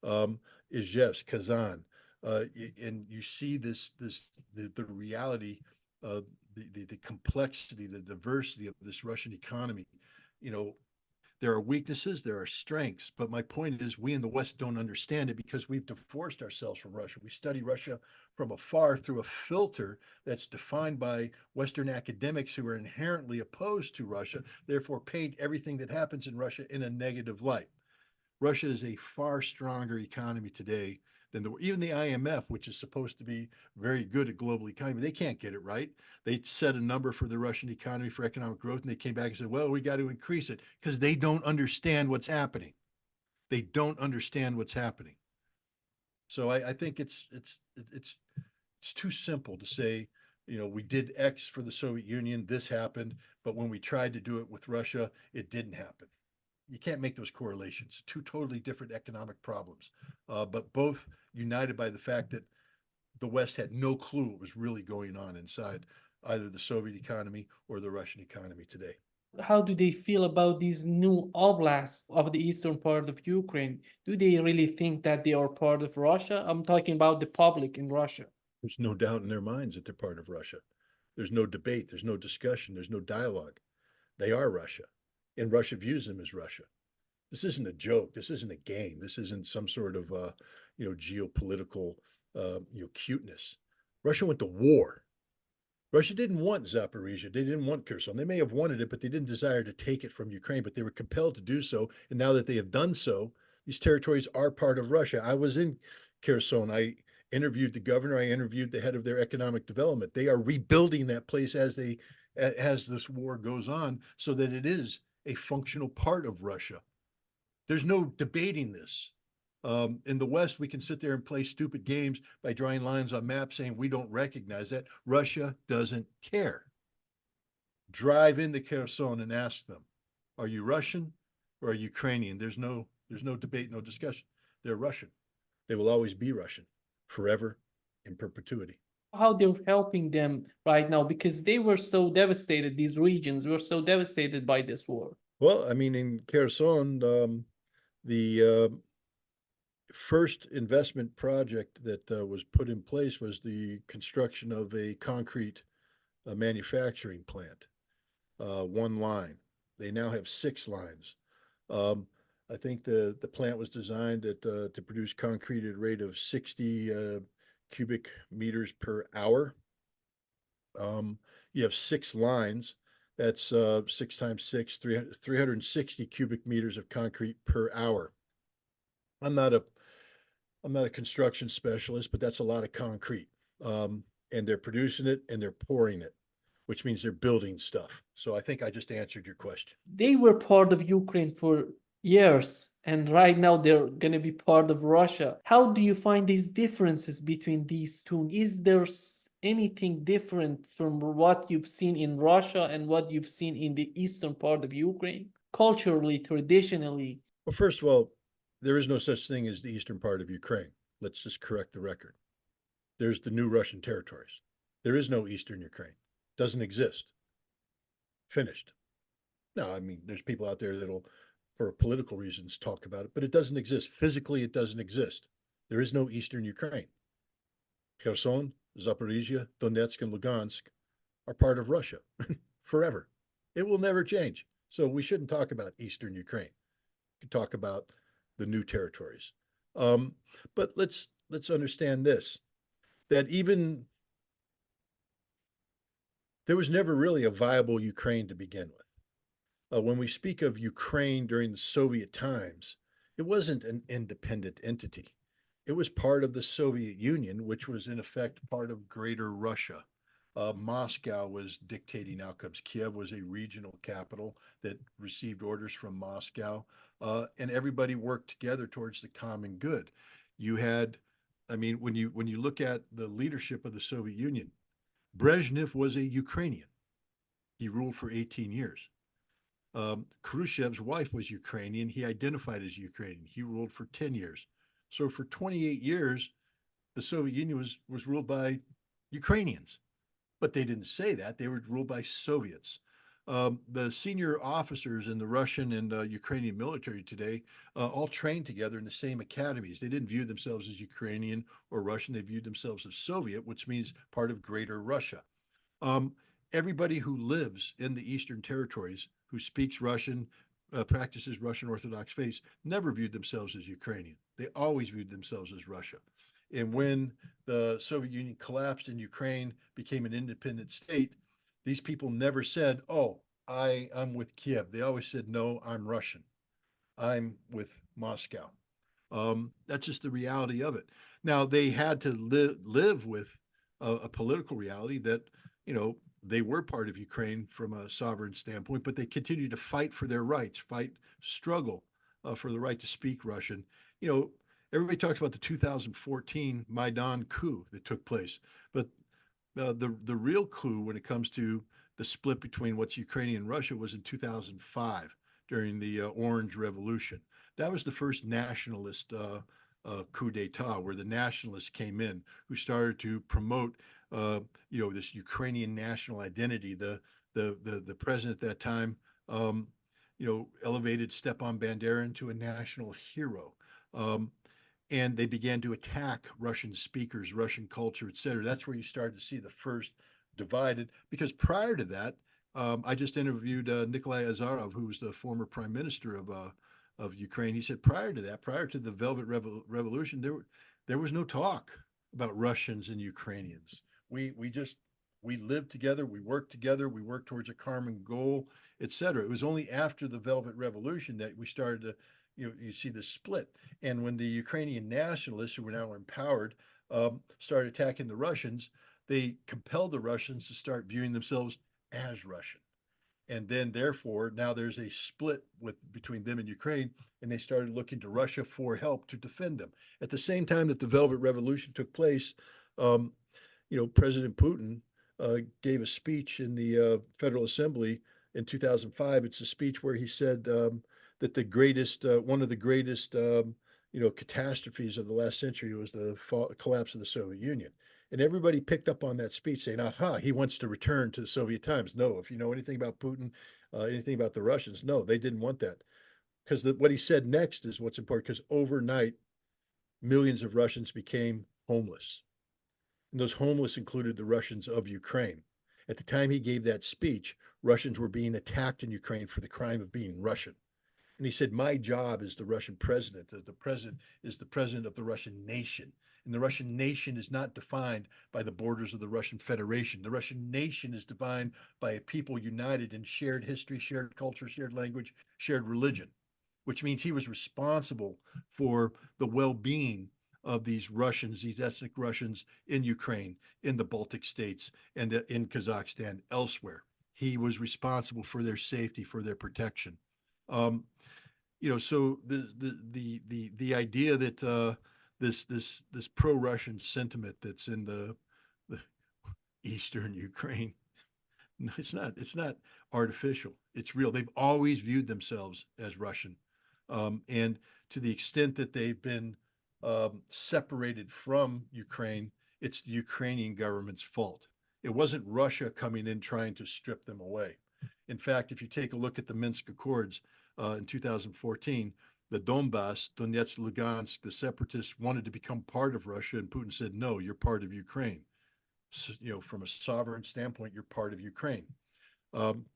Izhevsk, Kazan. And you see the reality of the complexity, the diversity of this Russian economy. You know, there are weaknesses, there are strengths, but my point is we in the West don't understand it because we've divorced ourselves from Russia. We study Russia from afar through a filter that's defined by Western academics who are inherently opposed to Russia, therefore paint everything that happens in Russia in a negative light. Russia is a far stronger economy today than even the IMF, which is supposed to be very good at global economy. They can't get it right. They set a number for the Russian economy for economic growth, and they came back and said, "Well, we got to increase it," because they don't understand what's happening. They don't understand what's happening. So I think it's too simple to say, we did X for the Soviet Union, this happened, but when we tried to do it with Russia, it didn't happen. You can't make those correlations. Two totally different economic problems, but both united by the fact that the West had no clue what was really going on inside either the Soviet economy or the Russian economy today. How do they feel about these new oblasts of the eastern part of Ukraine? Do they really think that they are part of Russia? I'm talking about the public in Russia. There's no doubt in their minds that they're part of Russia. There's no debate, there's no discussion, there's no dialogue. They are Russia, and Russia views them as Russia. This isn't a joke. This isn't a game. This isn't some sort of geopolitical cuteness. Russia went to war. Russia didn't want Zaporizhia. They didn't want Kherson. They may have wanted it, but they didn't desire to take it from Ukraine, but they were compelled to do so. And now that they have done so, these territories are part of Russia. I was in Kherson. I interviewed the governor. I interviewed the head of their economic development. They are rebuilding that place as this war goes on so that it is a functional part of Russia. There's no debating this. In the West, we can sit there and play stupid games by drawing lines on maps saying we don't recognize that. Russia doesn't care. Drive into Kherson and ask them, are you Russian or are you Ukrainian? There's no debate, no discussion. They're Russian. They will always be Russian, forever, in perpetuity. How they're helping them right now because they were so devastated, these regions were so devastated by this war. Well, I mean, in Kherson, the first investment project that was put in place was the construction of a concrete manufacturing plant, one line. They now have 6 lines. Um, I think the plant was designed to produce concrete at a rate of 60 cubic meters per hour. You have 6 lines. That's 6 times 6, 360 cubic meters of concrete per hour. I'm not a I'm not a construction specialist, but that's a lot of concrete. And they're producing it and they're pouring it, which means they're building stuff. So I think I just answered your question. They were part of Ukraine for years, and right now they're going to be part of Russia. How do you find these differences between these two? Is there anything different from what you've seen in Russia and what you've seen in the eastern part of Ukraine? Culturally, traditionally, Well, first of all, there is no such thing as the eastern part of Ukraine. Let's just correct the record. There's the new Russian territories. There is no eastern Ukraine. Doesn't exist. Finished. Now, I mean, there's people out there that'll, for political reasons, talk about it, but it doesn't exist. Physically, it doesn't exist. There is no eastern Ukraine. Kherson, Zaporizhia, Donetsk, and Lugansk are part of Russia forever. It will never change. So we shouldn't talk about eastern Ukraine. We can talk about the new territories. Um, but let's understand this: that even there was never really a viable Ukraine to begin with. When we speak of Ukraine during the Soviet times, it wasn't an independent entity. It was part of the Soviet Union, which was in effect part of Greater Russia. Moscow was dictating outcomes. Kiev was a regional capital that received orders from Moscow, and everybody worked together towards the common good. You had, I mean, when you look at the leadership of the Soviet Union, Brezhnev was a Ukrainian. He ruled for 18 years. Khrushchev's wife was Ukrainian. He identified as Ukrainian. He ruled for 10 years. So for 28 years, the Soviet Union was ruled by Ukrainians, but they didn't say that. They were ruled by Soviets. The senior officers in the Russian and Ukrainian military today all trained together in the same academies. They didn't view themselves as Ukrainian or Russian. They viewed themselves as Soviet, which means part of Greater Russia. Um, Everybody who lives in the Eastern Territories, who speaks Russian, practices Russian Orthodox faith, never viewed themselves as Ukrainian. They always viewed themselves as Russia. And when the Soviet Union collapsed and Ukraine became an independent state, these people never said, "Oh, I'm with Kiev." They always said, "No, I'm Russian. I'm with Moscow." That's just the reality of it. Now they had to live with a political reality that they were part of Ukraine from a sovereign standpoint, but they continued to fight for their rights, struggle for the right to speak Russian. You know, everybody talks about the 2014 Maidan coup that took place, but the real coup when it comes to the split between what's Ukrainian and Russia was in 2005 during the Orange Revolution. That was the first nationalist coup d'état, where the nationalists came in, who started to promote, this Ukrainian national identity. The president at that time, elevated Stepan Bandera into a national hero. Um, and they began to attack Russian speakers, Russian culture, et cetera. That's where you started to see the first divided. Because prior to that, I just interviewed Nikolai Azarov, who was the former prime minister of Ukraine. He said prior to that, prior to the Velvet Revolution, there was no talk about Russians and Ukrainians. We lived together, we worked together, we worked towards a common goal, et cetera. It was only after the Velvet Revolution that we started to, you see the split. And when the Ukrainian nationalists, who were now empowered, started attacking the Russians, they compelled the Russians to start viewing themselves as Russian. And then, therefore, now there's a split between them and Ukraine, and they started looking to Russia for help to defend them. At the same time that the Velvet Revolution took place, um, President Putin gave a speech in the Federal Assembly in 2005. It's a speech where he said that one of the greatest, catastrophes of the last century was the collapse of the Soviet Union. And everybody picked up on that speech saying, aha, he wants to return to the Soviet times. No, if you know anything about Putin, anything about the Russians, no, they didn't want that. Because what he said next is what's important, because overnight, millions of Russians became homeless. And those homeless included the Russians of Ukraine. At the time he gave that speech, Russians were being attacked in Ukraine for the crime of being Russian. And he said, my job as the Russian president, the president is the president of the Russian nation. And the Russian nation is not defined by the borders of the Russian Federation. The Russian nation is defined by a people united in shared history, shared culture, shared language, shared religion, which means he was responsible for the well-being of these Russians, these ethnic Russians in Ukraine, in the Baltic states, and in Kazakhstan, elsewhere. He was responsible for their safety, for their protection. Um, so the idea that this pro-Russian sentiment that's in the eastern Ukraine, no, it's not artificial. It's real. They've always viewed themselves as Russian, and to the extent that they've been separated from Ukraine, it's the Ukrainian government's fault. It wasn't Russia coming in trying to strip them away. In fact, if you take a look at the Minsk Accords in 2014, the Donbass, Donetsk, Lugansk, the separatists wanted to become part of Russia, and Putin said, "No, you're part of Ukraine." So, from a sovereign standpoint, you're part of Ukraine.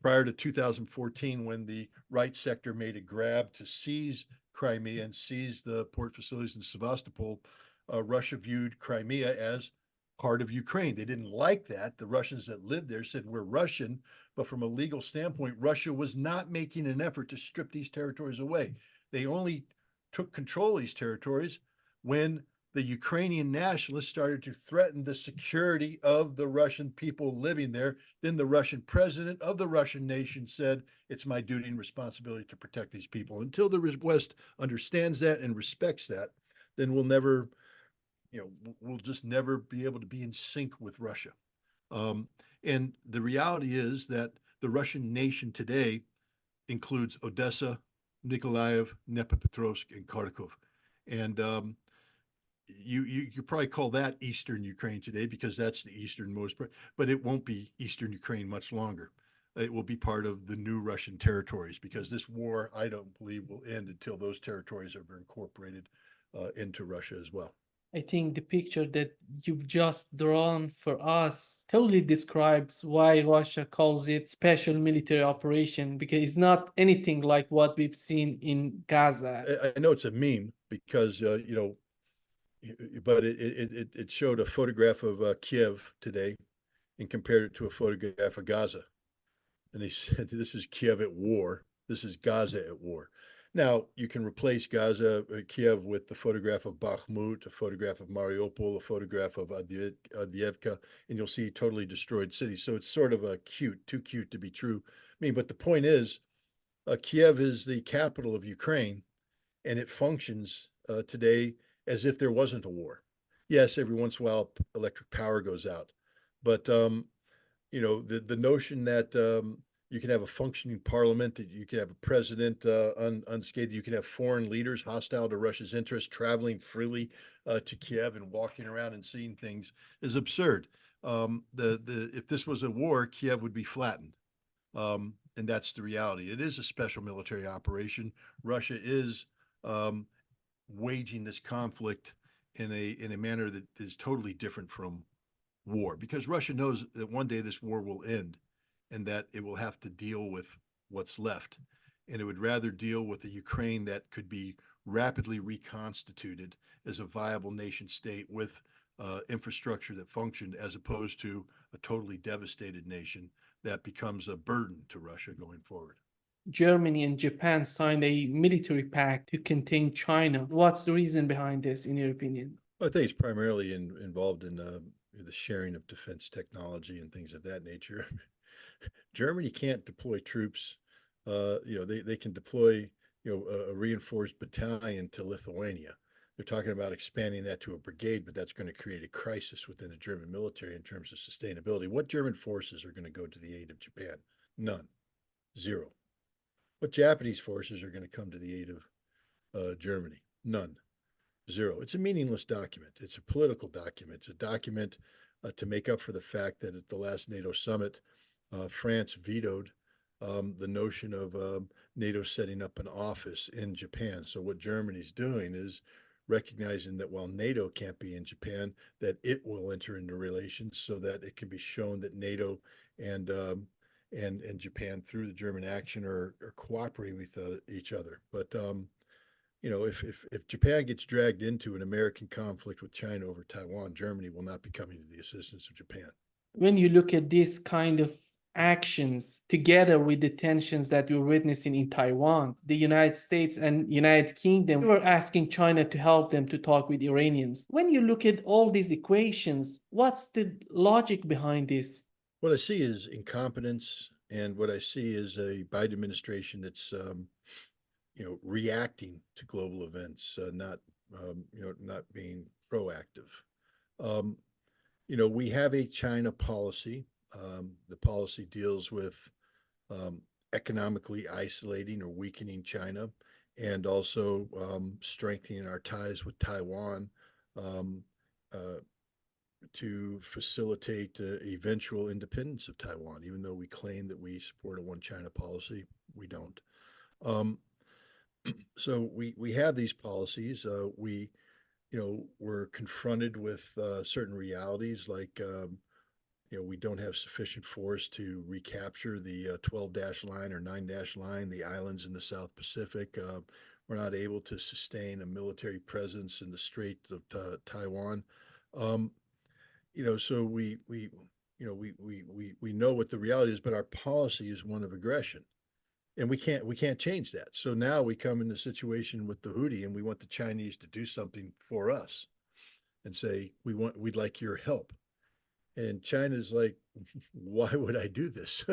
Prior to 2014, when the right sector made a grab to seize Crimea and seize the port facilities in Sevastopol, Russia viewed Crimea as part of Ukraine. They didn't like that. The Russians that lived there said, we're Russian, but from a legal standpoint, Russia was not making an effort to strip these territories away. They only took control of these territories when the Ukrainian nationalists started to threaten the security of the Russian people living there. Then the Russian president of the Russian nation said, it's my duty and responsibility to protect these people. Until the West understands that and respects that, then we'll just never be able to be in sync with Russia. And the reality is that the Russian nation today includes Odessa, Nikolaev, Dnipropetrovsk, and Kharkov. And you probably call that Eastern Ukraine today because that's the easternmost, but it won't be Eastern Ukraine much longer. It will be part of the new Russian territories because this war, I don't believe, will end until those territories are incorporated into Russia as well. I think the picture that you've just drawn for us totally describes why Russia calls it special military operation, because it's not anything like what we've seen in Gaza. I know it's a meme because but it showed a photograph of Kiev today and compared it to a photograph of Gaza. And they said, this is Kiev at war. This is Gaza at war. Now, you can replace Gaza, Kiev, with the photograph of Bakhmut, a photograph of Mariupol, a photograph of Avdiivka, and you'll see totally destroyed cities. So it's sort of too cute to be true. I mean, but the point is, Kiev is the capital of Ukraine, and it functions today as if there wasn't a war. Yes, every once in a while, electric power goes out, but the notion that you can have a functioning parliament, that you can have a president unscathed, you can have foreign leaders hostile to Russia's interests traveling freely to Kiev and walking around and seeing things is absurd. If this was a war, Kiev would be flattened. And that's the reality. It is a special military operation. Russia is waging this conflict in a manner that is totally different from war, because Russia knows that one day this war will end and that it will have to deal with what's left. And it would rather deal with a Ukraine that could be rapidly reconstituted as a viable nation state with infrastructure that functioned, as opposed to a totally devastated nation that becomes a burden to Russia going forward. Germany and Japan signed a military pact to contain China. What's the reason behind this, in your opinion? I think it's primarily involved in the sharing of defense technology and things of that nature. Germany can't deploy troops. They can deploy, a reinforced battalion to Lithuania. They're talking about expanding that to a brigade, but that's going to create a crisis within the German military in terms of sustainability. What German forces are going to go to the aid of Japan? None. Zero. What Japanese forces are going to come to the aid of Germany? None. Zero. It's a meaningless document. It's a political document. It's a document to make up for the fact that at the last NATO summit, France vetoed the notion of NATO setting up an office in Japan. So what Germany's doing is recognizing that while NATO can't be in Japan, that it will enter into relations so that it can be shown that NATO and and Japan through the German action are cooperating with each other. But if Japan gets dragged into an American conflict with China over Taiwan, Germany will not be coming to the assistance of Japan. When you look at this kind of actions together with the tensions that we're witnessing in Taiwan, the United States and United Kingdom were asking China to help them to talk with Iranians. When you look at all these equations, what's the logic behind this? What I see is incompetence, and what I see is a Biden administration that's reacting to global events, not being proactive. Um, we have a China policy. The policy deals with um, economically isolating or weakening China, and also strengthening our ties with Taiwan um, uh, to facilitate eventual independence of Taiwan. Even though we claim that we support a one China policy, we don't. Um, so we have these policies. We're confronted with certain realities like we don't have sufficient force to recapture the 12 dash line or 9 dash line, the islands in the South Pacific. We're not able to sustain a military presence in the Straits of Taiwan. Um, so we know what the reality is, but our policy is one of aggression, and we can't change that. So now we come in the situation with the Houthi, and we want the Chinese to do something for us and say we'd like your help. And China's like, why would I do this?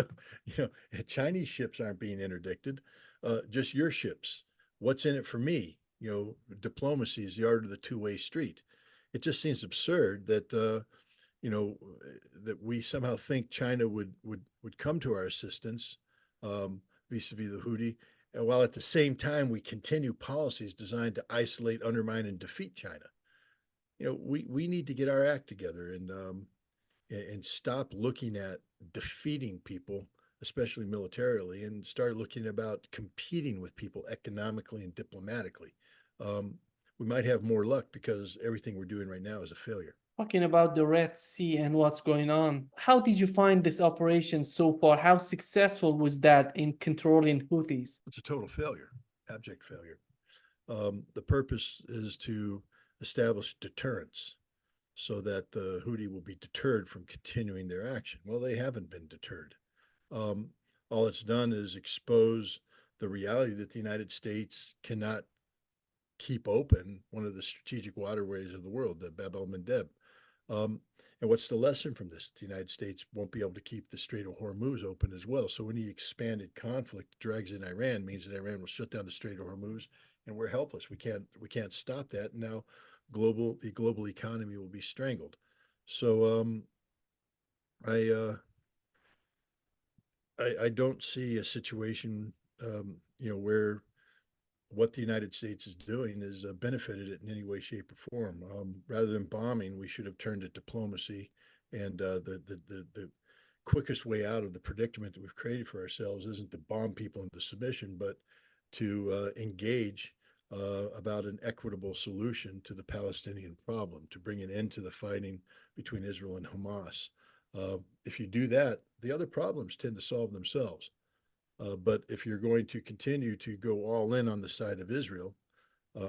Chinese ships aren't being interdicted, just your ships. What's in it for me? Diplomacy is the art of the two-way street. It just seems absurd that you know, that we somehow think China would come to our assistance vis-a-vis the Houthi, and while at the same time we continue policies designed to isolate, undermine, and defeat China. We need to get our act together and stop looking at defeating people, especially militarily, and start looking about competing with people economically and diplomatically. Um, we might have more luck because everything we're doing right now is a failure. Talking about the Red Sea and what's going on, how did you find this operation so far? How successful was that in controlling Houthis? It's a total failure, abject failure. The purpose is to establish deterrence so that the Houthi will be deterred from continuing their action. Well, they haven't been deterred. Um, all it's done is expose the reality that the United States cannot keep open one of the strategic waterways of the world, the Bab el Mandeb. Um, and what's the lesson from this? The United States won't be able to keep the Strait of Hormuz open as well. So any expanded conflict drags in Iran means that Iran will shut down the Strait of Hormuz, and we're helpless. We can't stop that. Now, the global economy will be strangled. So I, uh, I don't see a situation where what the United States is doing is benefited it in any way, shape, or form. Rather than bombing, we should have turned to diplomacy. And the quickest way out of the predicament that we've created for ourselves isn't to bomb people into submission, but to engage about an equitable solution to the Palestinian problem, to bring an end to the fighting between Israel and Hamas. If you do that, the other problems tend to solve themselves. But if you're going to continue to go all in on the side of Israel,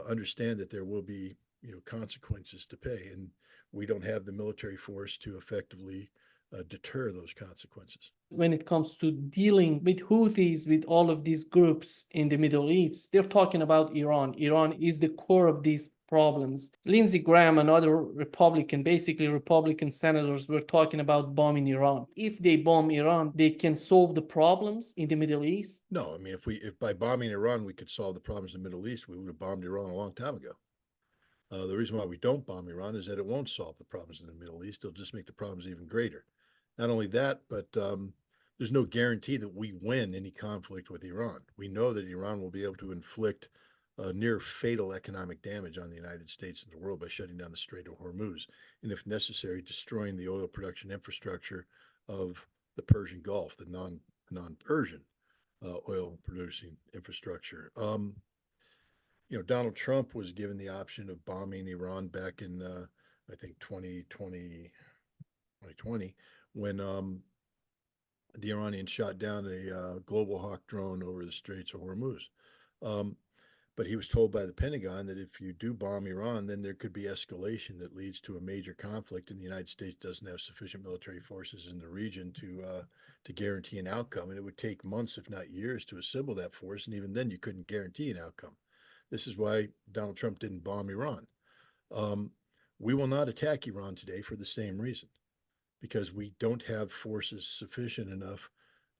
understand that there will be consequences to pay, and we don't have the military force to effectively deter those consequences. When it comes to dealing with Houthis, with all of these groups in the Middle East, they're talking about Iran. Iran is the core of these problems. Lindsey Graham and other basically Republican senators were talking about bombing Iran. If they bomb Iran, they can solve the problems in the Middle East. No, I mean, if by bombing Iran we could solve the problems in the Middle East, we would have bombed Iran a long time ago. The reason why we don't bomb Iran is that it won't solve the problems in the Middle East. It'll just make the problems even greater. Not only that, but there's no guarantee that we win any conflict with Iran. We know that Iran will be able to inflict near fatal economic damage on the United States and the world by shutting down the Strait of Hormuz, and if necessary, destroying the oil production infrastructure of the Persian Gulf, the non-Persian oil producing infrastructure. Donald Trump was given the option of bombing Iran back in, I think, 2020, when the Iranians shot down a Global Hawk drone over the Straits of Hormuz. Um, but he was told by the Pentagon that if you do bomb Iran, then there could be escalation that leads to a major conflict, and the United States doesn't have sufficient military forces in the region to guarantee an outcome, and it would take months, if not years, to assemble that force, and even then, you couldn't guarantee an outcome. This is why Donald Trump didn't bomb Iran. Um, we will not attack Iran today for the same reason, because we don't have forces sufficient enough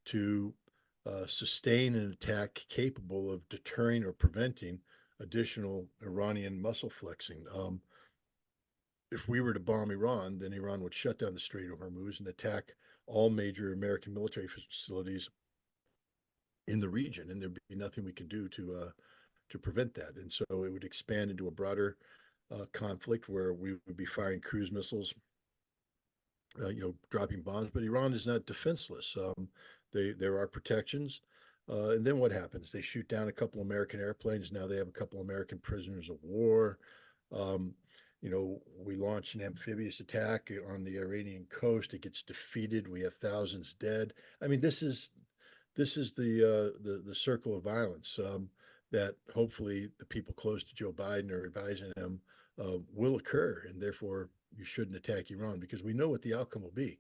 to sustain an attack capable of deterring or preventing additional Iranian muscle flexing. If we were to bomb Iran, then Iran would shut down the Strait of Hormuz and attack all major American military facilities in the region, and there'd be nothing we can do to prevent that. And so it would expand into a broader conflict where we would be firing cruise missiles, dropping bombs. But Iran is not defenseless. There are protections. And then what happens? They shoot down a couple American airplanes. Now they have a couple American prisoners of war. Um, we launch an amphibious attack on the Iranian coast. It gets defeated. We have thousands dead. I mean, this is the circle of violence that hopefully the people close to Joe Biden are advising him will occur, and therefore you shouldn't attack Iran, because we know what the outcome will be: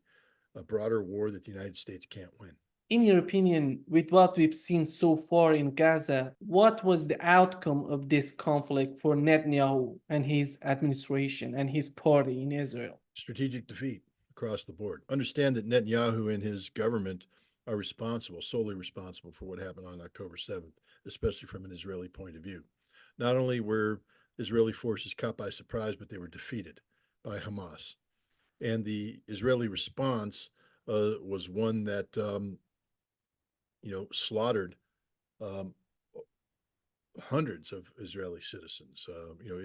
a broader war that the United States can't win. In your opinion, with what we've seen so far in Gaza, what was the outcome of this conflict for Netanyahu and his administration and his party in Israel? Strategic defeat across the board. Understand that Netanyahu and his government are responsible, solely responsible, for what happened on October 7th, especially from an Israeli point of view. Not only were Israeli forces caught by surprise, but they were defeated by Hamas. And the Israeli response was one that slaughtered hundreds of Israeli citizens.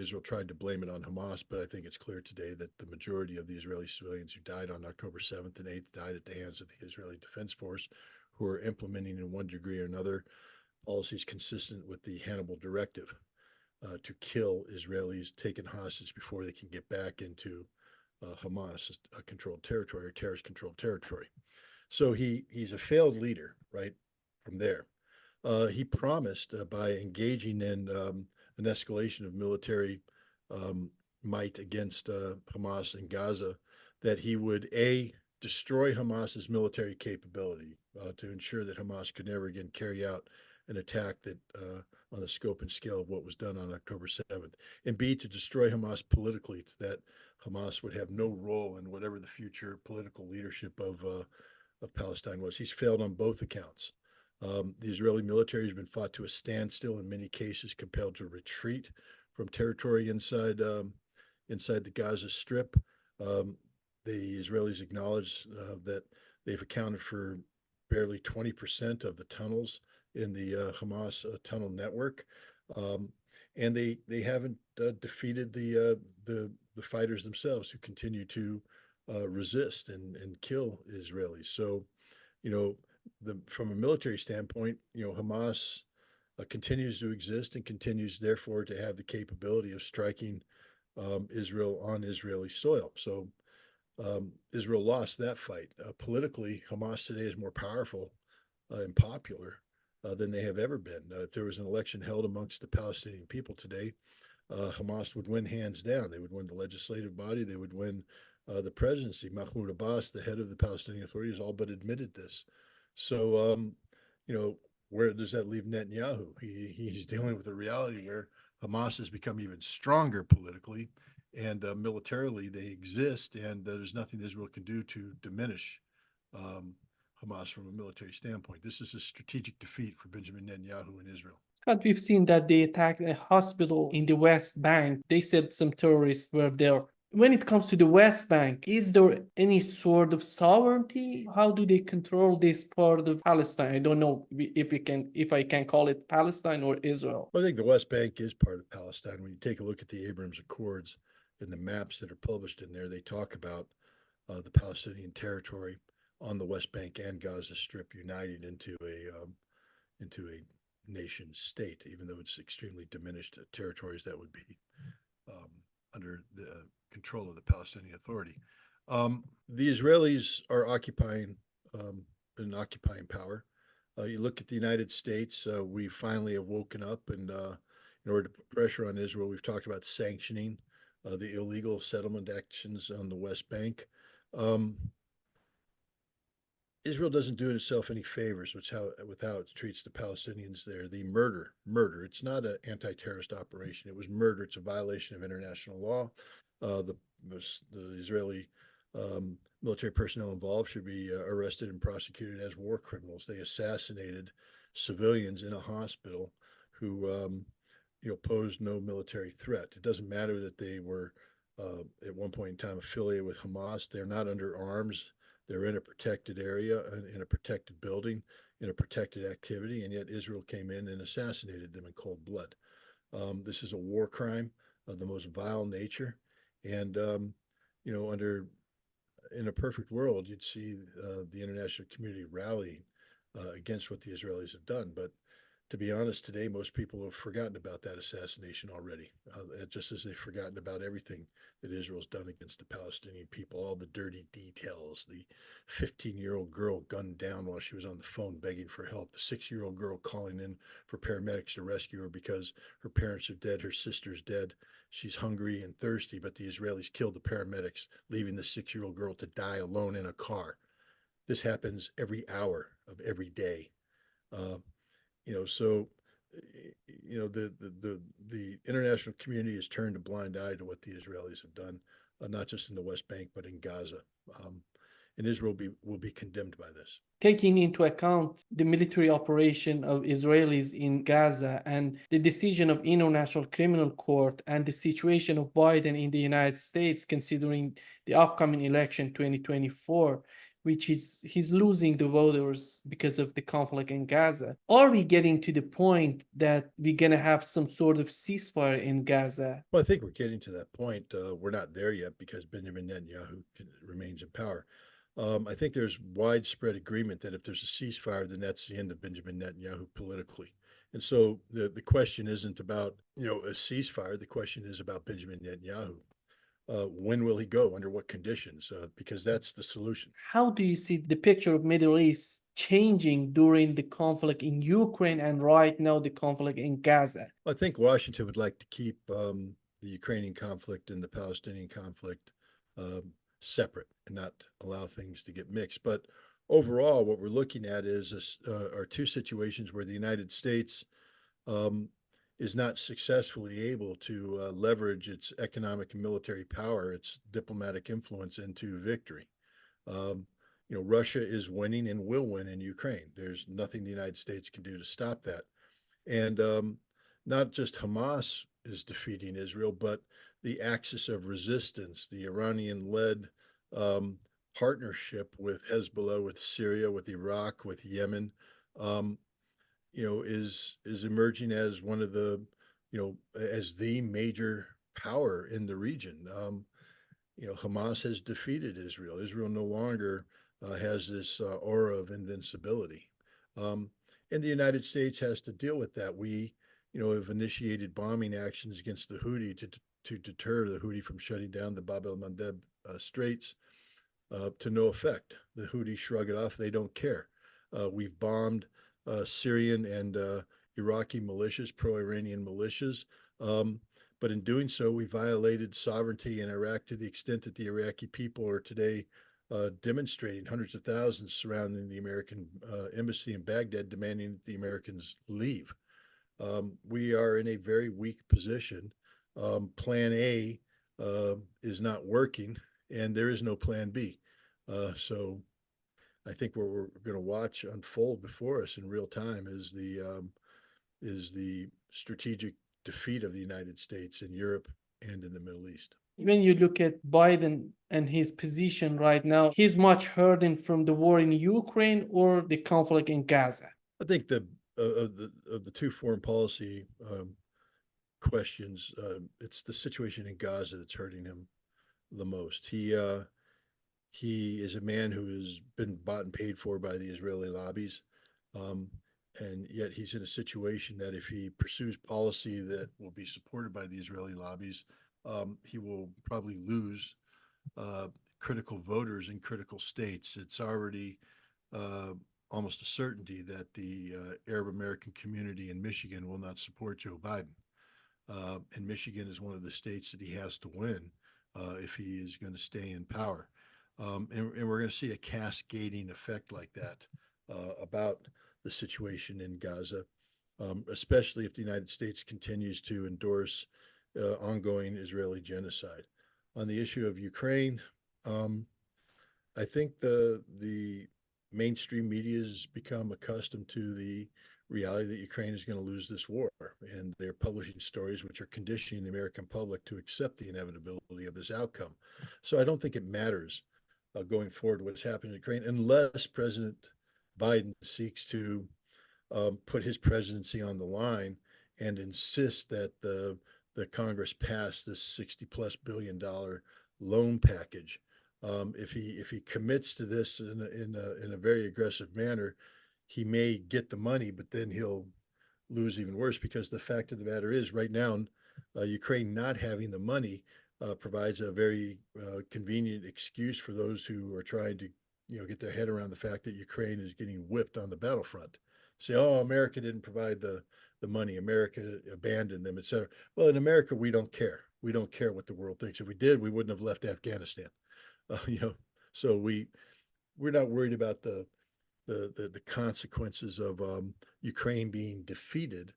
Israel tried to blame it on Hamas, but I think it's clear today that the majority of the Israeli civilians who died on October 7th and 8th died at the hands of the Israeli Defense Force, who are implementing in one degree or another policies consistent with the Hannibal Directive to kill Israelis taken hostage before they can get back into Hamas controlled territory or terrorist controlled territory. So he's a failed leader, right, from there. He promised by engaging in an escalation of military might against Hamas in Gaza that he would, destroy Hamas's military capability to ensure that Hamas could never again carry out an attack that on the scope and scale of what was done on October 7th, and B, to destroy Hamas politically, so that Hamas would have no role in whatever the future political leadership of Palestine was. He's failed on both accounts. The Israeli military has been fought to a standstill, in many cases compelled to retreat from territory inside the Gaza Strip. The Israelis acknowledge that they've accounted for barely 20% of the tunnels in the Hamas tunnel network, and they haven't defeated the fighters themselves, who continue to resist and kill Israelis. So, from a military standpoint, Hamas continues to exist and continues, therefore, to have the capability of striking Israel on Israeli soil. So Israel lost that fight. Politically, Hamas today is more powerful and popular than they have ever been. If there was an election held amongst the Palestinian people today, Hamas would win hands down. They would win the legislative body. They would win the presidency. Mahmoud Abbas, the head of the Palestinian Authority, has all but admitted this. So, where does that leave Netanyahu? He's dealing with a reality where Hamas has become even stronger politically, and militarily they exist, and there's nothing Israel can do to diminish Hamas from a military standpoint. This is a strategic defeat for Benjamin Netanyahu in Israel. Scott, we've seen that they attacked a hospital in the West Bank. They said some terrorists were there. when it comes to the West Bank, is there any sort of sovereignty? How do they control this part of Palestine? I don't know if I can call it Palestine or Israel. Well, I think the West Bank is part of Palestine. When you take a look at the Abrams Accords and the maps that are published in there, they talk about the Palestinian territory on the West Bank and Gaza Strip united into a nation state, even though it's extremely diminished territories that would be um, under the control of the Palestinian Authority. The Israelis are occupying an occupying power. You look at the United States, we finally have woken up, and in order to put pressure on Israel, we've talked about sanctioning the illegal settlement actions on the West Bank. Um, Israel doesn't do itself any favors with how it treats the Palestinians there. The murder. It's not an anti-terrorist operation. It was murder. It's a violation of international law. Uh, the, the Israeli military personnel involved should be arrested and prosecuted as war criminals. They assassinated civilians in a hospital who posed no military threat. It doesn't matter that they were at one point in time affiliated with Hamas. They're not under arms. They're in a protected area, in a protected building, in a protected activity, and yet Israel came in and assassinated them in cold blood. This is a war crime of the most vile nature, and under in a perfect world, you'd see the international community rally against what the Israelis have done. But to be honest, today most people have forgotten about that assassination already, just as they've forgotten about everything that Israel's done against the Palestinian people, all the dirty details, the 15-year-old girl gunned down while she was on the phone begging for help, the 6-year-old girl calling in for paramedics to rescue her because her parents are dead, her sister's dead, she's hungry and thirsty, but the Israelis killed the paramedics, leaving the 6-year-old girl to die alone in a car. This happens every hour of every day. Uh, so the international community has turned a blind eye to what the Israelis have done, not just in the West Bank but in Gaza, and Israel will be condemned by this. Taking into account the military operation of Israelis in Gaza and the decision of International Criminal Court and the situation of Biden in the United States, considering the upcoming election 2024, which is he's losing the voters because of the conflict in Gaza. Are we getting to the point that we're going to have some sort of ceasefire in Gaza? Well, I think we're getting to that point. We're not there yet because Benjamin Netanyahu remains in power. I think there's widespread agreement that if there's a ceasefire, then that's the end of Benjamin Netanyahu politically. And so the question isn't about a ceasefire. The question is about Benjamin Netanyahu. When will he go? Under what conditions? Because that's the solution. How do you see the picture of Middle East changing during the conflict in Ukraine and right now the conflict in Gaza? I think Washington would like to keep the Ukrainian conflict and the Palestinian conflict separate and not allow things to get mixed. But overall, what we're looking at are two situations where the United States um, is not successfully able to leverage its economic and military power, its diplomatic influence into victory. Um, Russia is winning and will win in Ukraine. There's nothing the United States can do to stop that. And not just Hamas is defeating Israel, but the axis of resistance, the Iranian led um, partnership with Hezbollah, with Syria, with Iraq, with Yemen, um, is emerging as one of the, as the major power in the region. Hamas has defeated Israel. Israel no longer has this aura of invincibility. Um, and the United States has to deal with that. We, have initiated bombing actions against the Houthi to deter the Houthi from shutting down the Bab el Mandeb Straits to no effect. The Houthi shrug it off. They don't care. We've bombed Syrian and Iraqi militias, pro-Iranian militias. But in doing so, we violated sovereignty in Iraq to the extent that the Iraqi people are today demonstrating, hundreds of thousands surrounding the American embassy in Baghdad, demanding that the Americans leave. We are in a very weak position. Plan A is not working, and there is no plan B. So I think what we're going to watch unfold before us in real time is the strategic defeat of the United States in Europe and in the Middle East. When you look at Biden and his position right now, he's much hurting from the war in Ukraine or the conflict in Gaza. I think of the two foreign policy questions, it's the situation in Gaza that's hurting him the most. He is a man who has been bought and paid for by the Israeli lobbies, um, and yet he's in a situation that if he pursues policy that will be supported by the Israeli lobbies, he will probably lose uh, critical voters in critical states. It's already uh, almost a certainty that the Arab American community in Michigan will not support Joe Biden. And Michigan is one of the states that he has to win if he is going to stay in power. And we're going to see a cascading effect like that about the situation in Gaza, especially if the United States continues to endorse ongoing Israeli genocide. On the issue of Ukraine, um, I think the mainstream media has become accustomed to the reality that Ukraine is going to lose this war, and they're publishing stories which are conditioning the American public to accept the inevitability of this outcome. So I don't think it matters going forward what's happening in Ukraine unless President Biden seeks to put his presidency on the line and insist that the Congress pass this $60+ billion loan package. If he commits to this in a very aggressive manner, he may get the money, but then he'll lose even worse because the fact of the matter is, right now, Ukraine not having the money provides a very convenient excuse for those who are trying to, get their head around the fact that Ukraine is getting whipped on the battlefront. Say, oh, America didn't provide the money, America abandoned them, et cetera. Well, in America, we don't care. We don't care what the world thinks. If we did, we wouldn't have left Afghanistan. Uh, you know, so we're not worried about the consequences of Ukraine being defeated.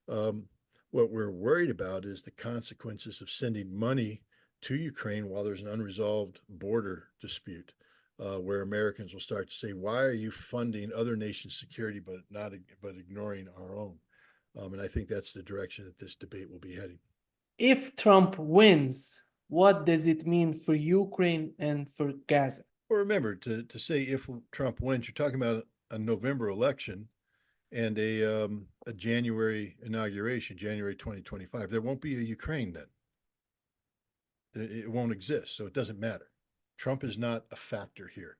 Um, what we're worried about is the consequences of sending money to Ukraine while there's an unresolved border dispute, where Americans will start to say, "Why are you funding other nations' security but ignoring our own?" And I think that's the direction that this debate will be heading. If Trump wins, what does it mean for Ukraine and for Gaza? Well, remember to say if Trump wins, you're talking about a November election and a January inauguration, January 2025. There won't be a Ukraine then. It won't exist, so it doesn't matter. Trump is not a factor here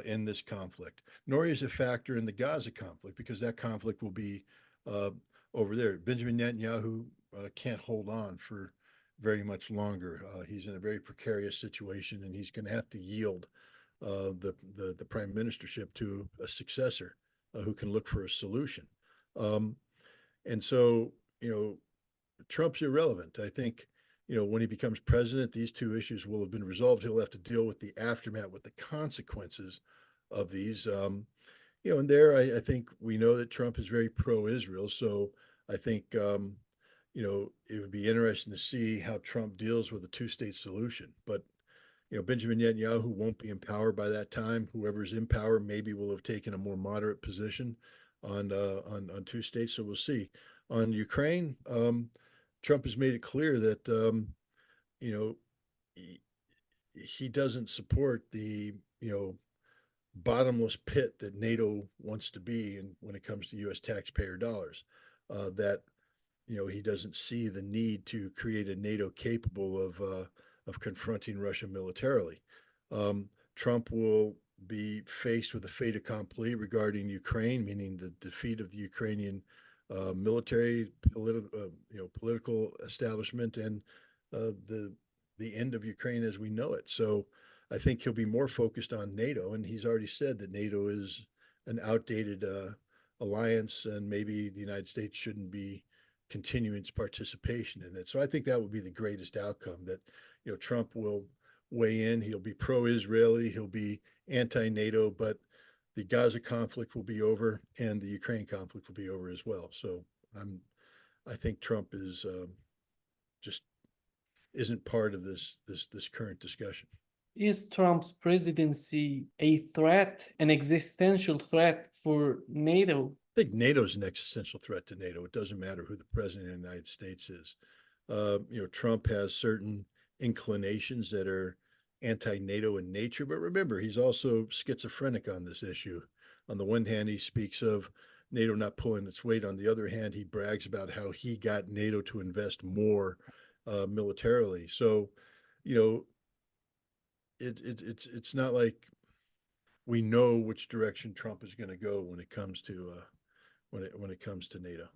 in this conflict, nor is a factor in the Gaza conflict because that conflict will be uh, over there. Benjamin Netanyahu can't hold on for very much longer. He's in a very precarious situation, and he's going to have to yield the prime ministership to a successor who can look for a solution. Um, and so, Trump's irrelevant. I think, when he becomes president, these two issues will have been resolved. He'll have to deal with the aftermath, with the consequences of these. And there, I think we know that Trump is very pro-Israel. So I think, it would be interesting to see how Trump deals with a two-state solution. But Benjamin Netanyahu won't be in power by that time. Whoever's in power maybe will have taken a more moderate position on two states. So we'll see. On Ukraine, Trump has made it clear that you know he, he doesn't support the bottomless pit that NATO wants to be in when it comes to U.S. taxpayer dollars. That he doesn't see the need to create a NATO capable of confronting Russia militarily. Trump will be faced with a fait accompli regarding Ukraine, meaning the defeat of the Ukrainian military, political establishment, and the end of Ukraine as we know it. So I think he'll be more focused on NATO, and he's already said that NATO is an outdated alliance, and maybe the United States shouldn't be continuing its participation in it. So I think that would be the greatest outcome, that Trump will weigh in. He'll be pro-Israeli, he'll be anti-NATO, but the Gaza conflict will be over and the Ukraine conflict will be over as well. So I think Trump is just isn't part of this current discussion. Is Trump's presidency a threat, an existential threat for NATO? I think NATO is an existential threat to NATO. It doesn't matter who the president of the United States is. Trump has certain inclinations that are anti-NATO in nature. But remember, he's also schizophrenic on this issue. On the one hand, he speaks of NATO not pulling its weight. On the other hand, he brags about how he got NATO to invest more militarily. So, you know, it's not like we know which direction Trump is going to go when it comes to when it comes to NATO.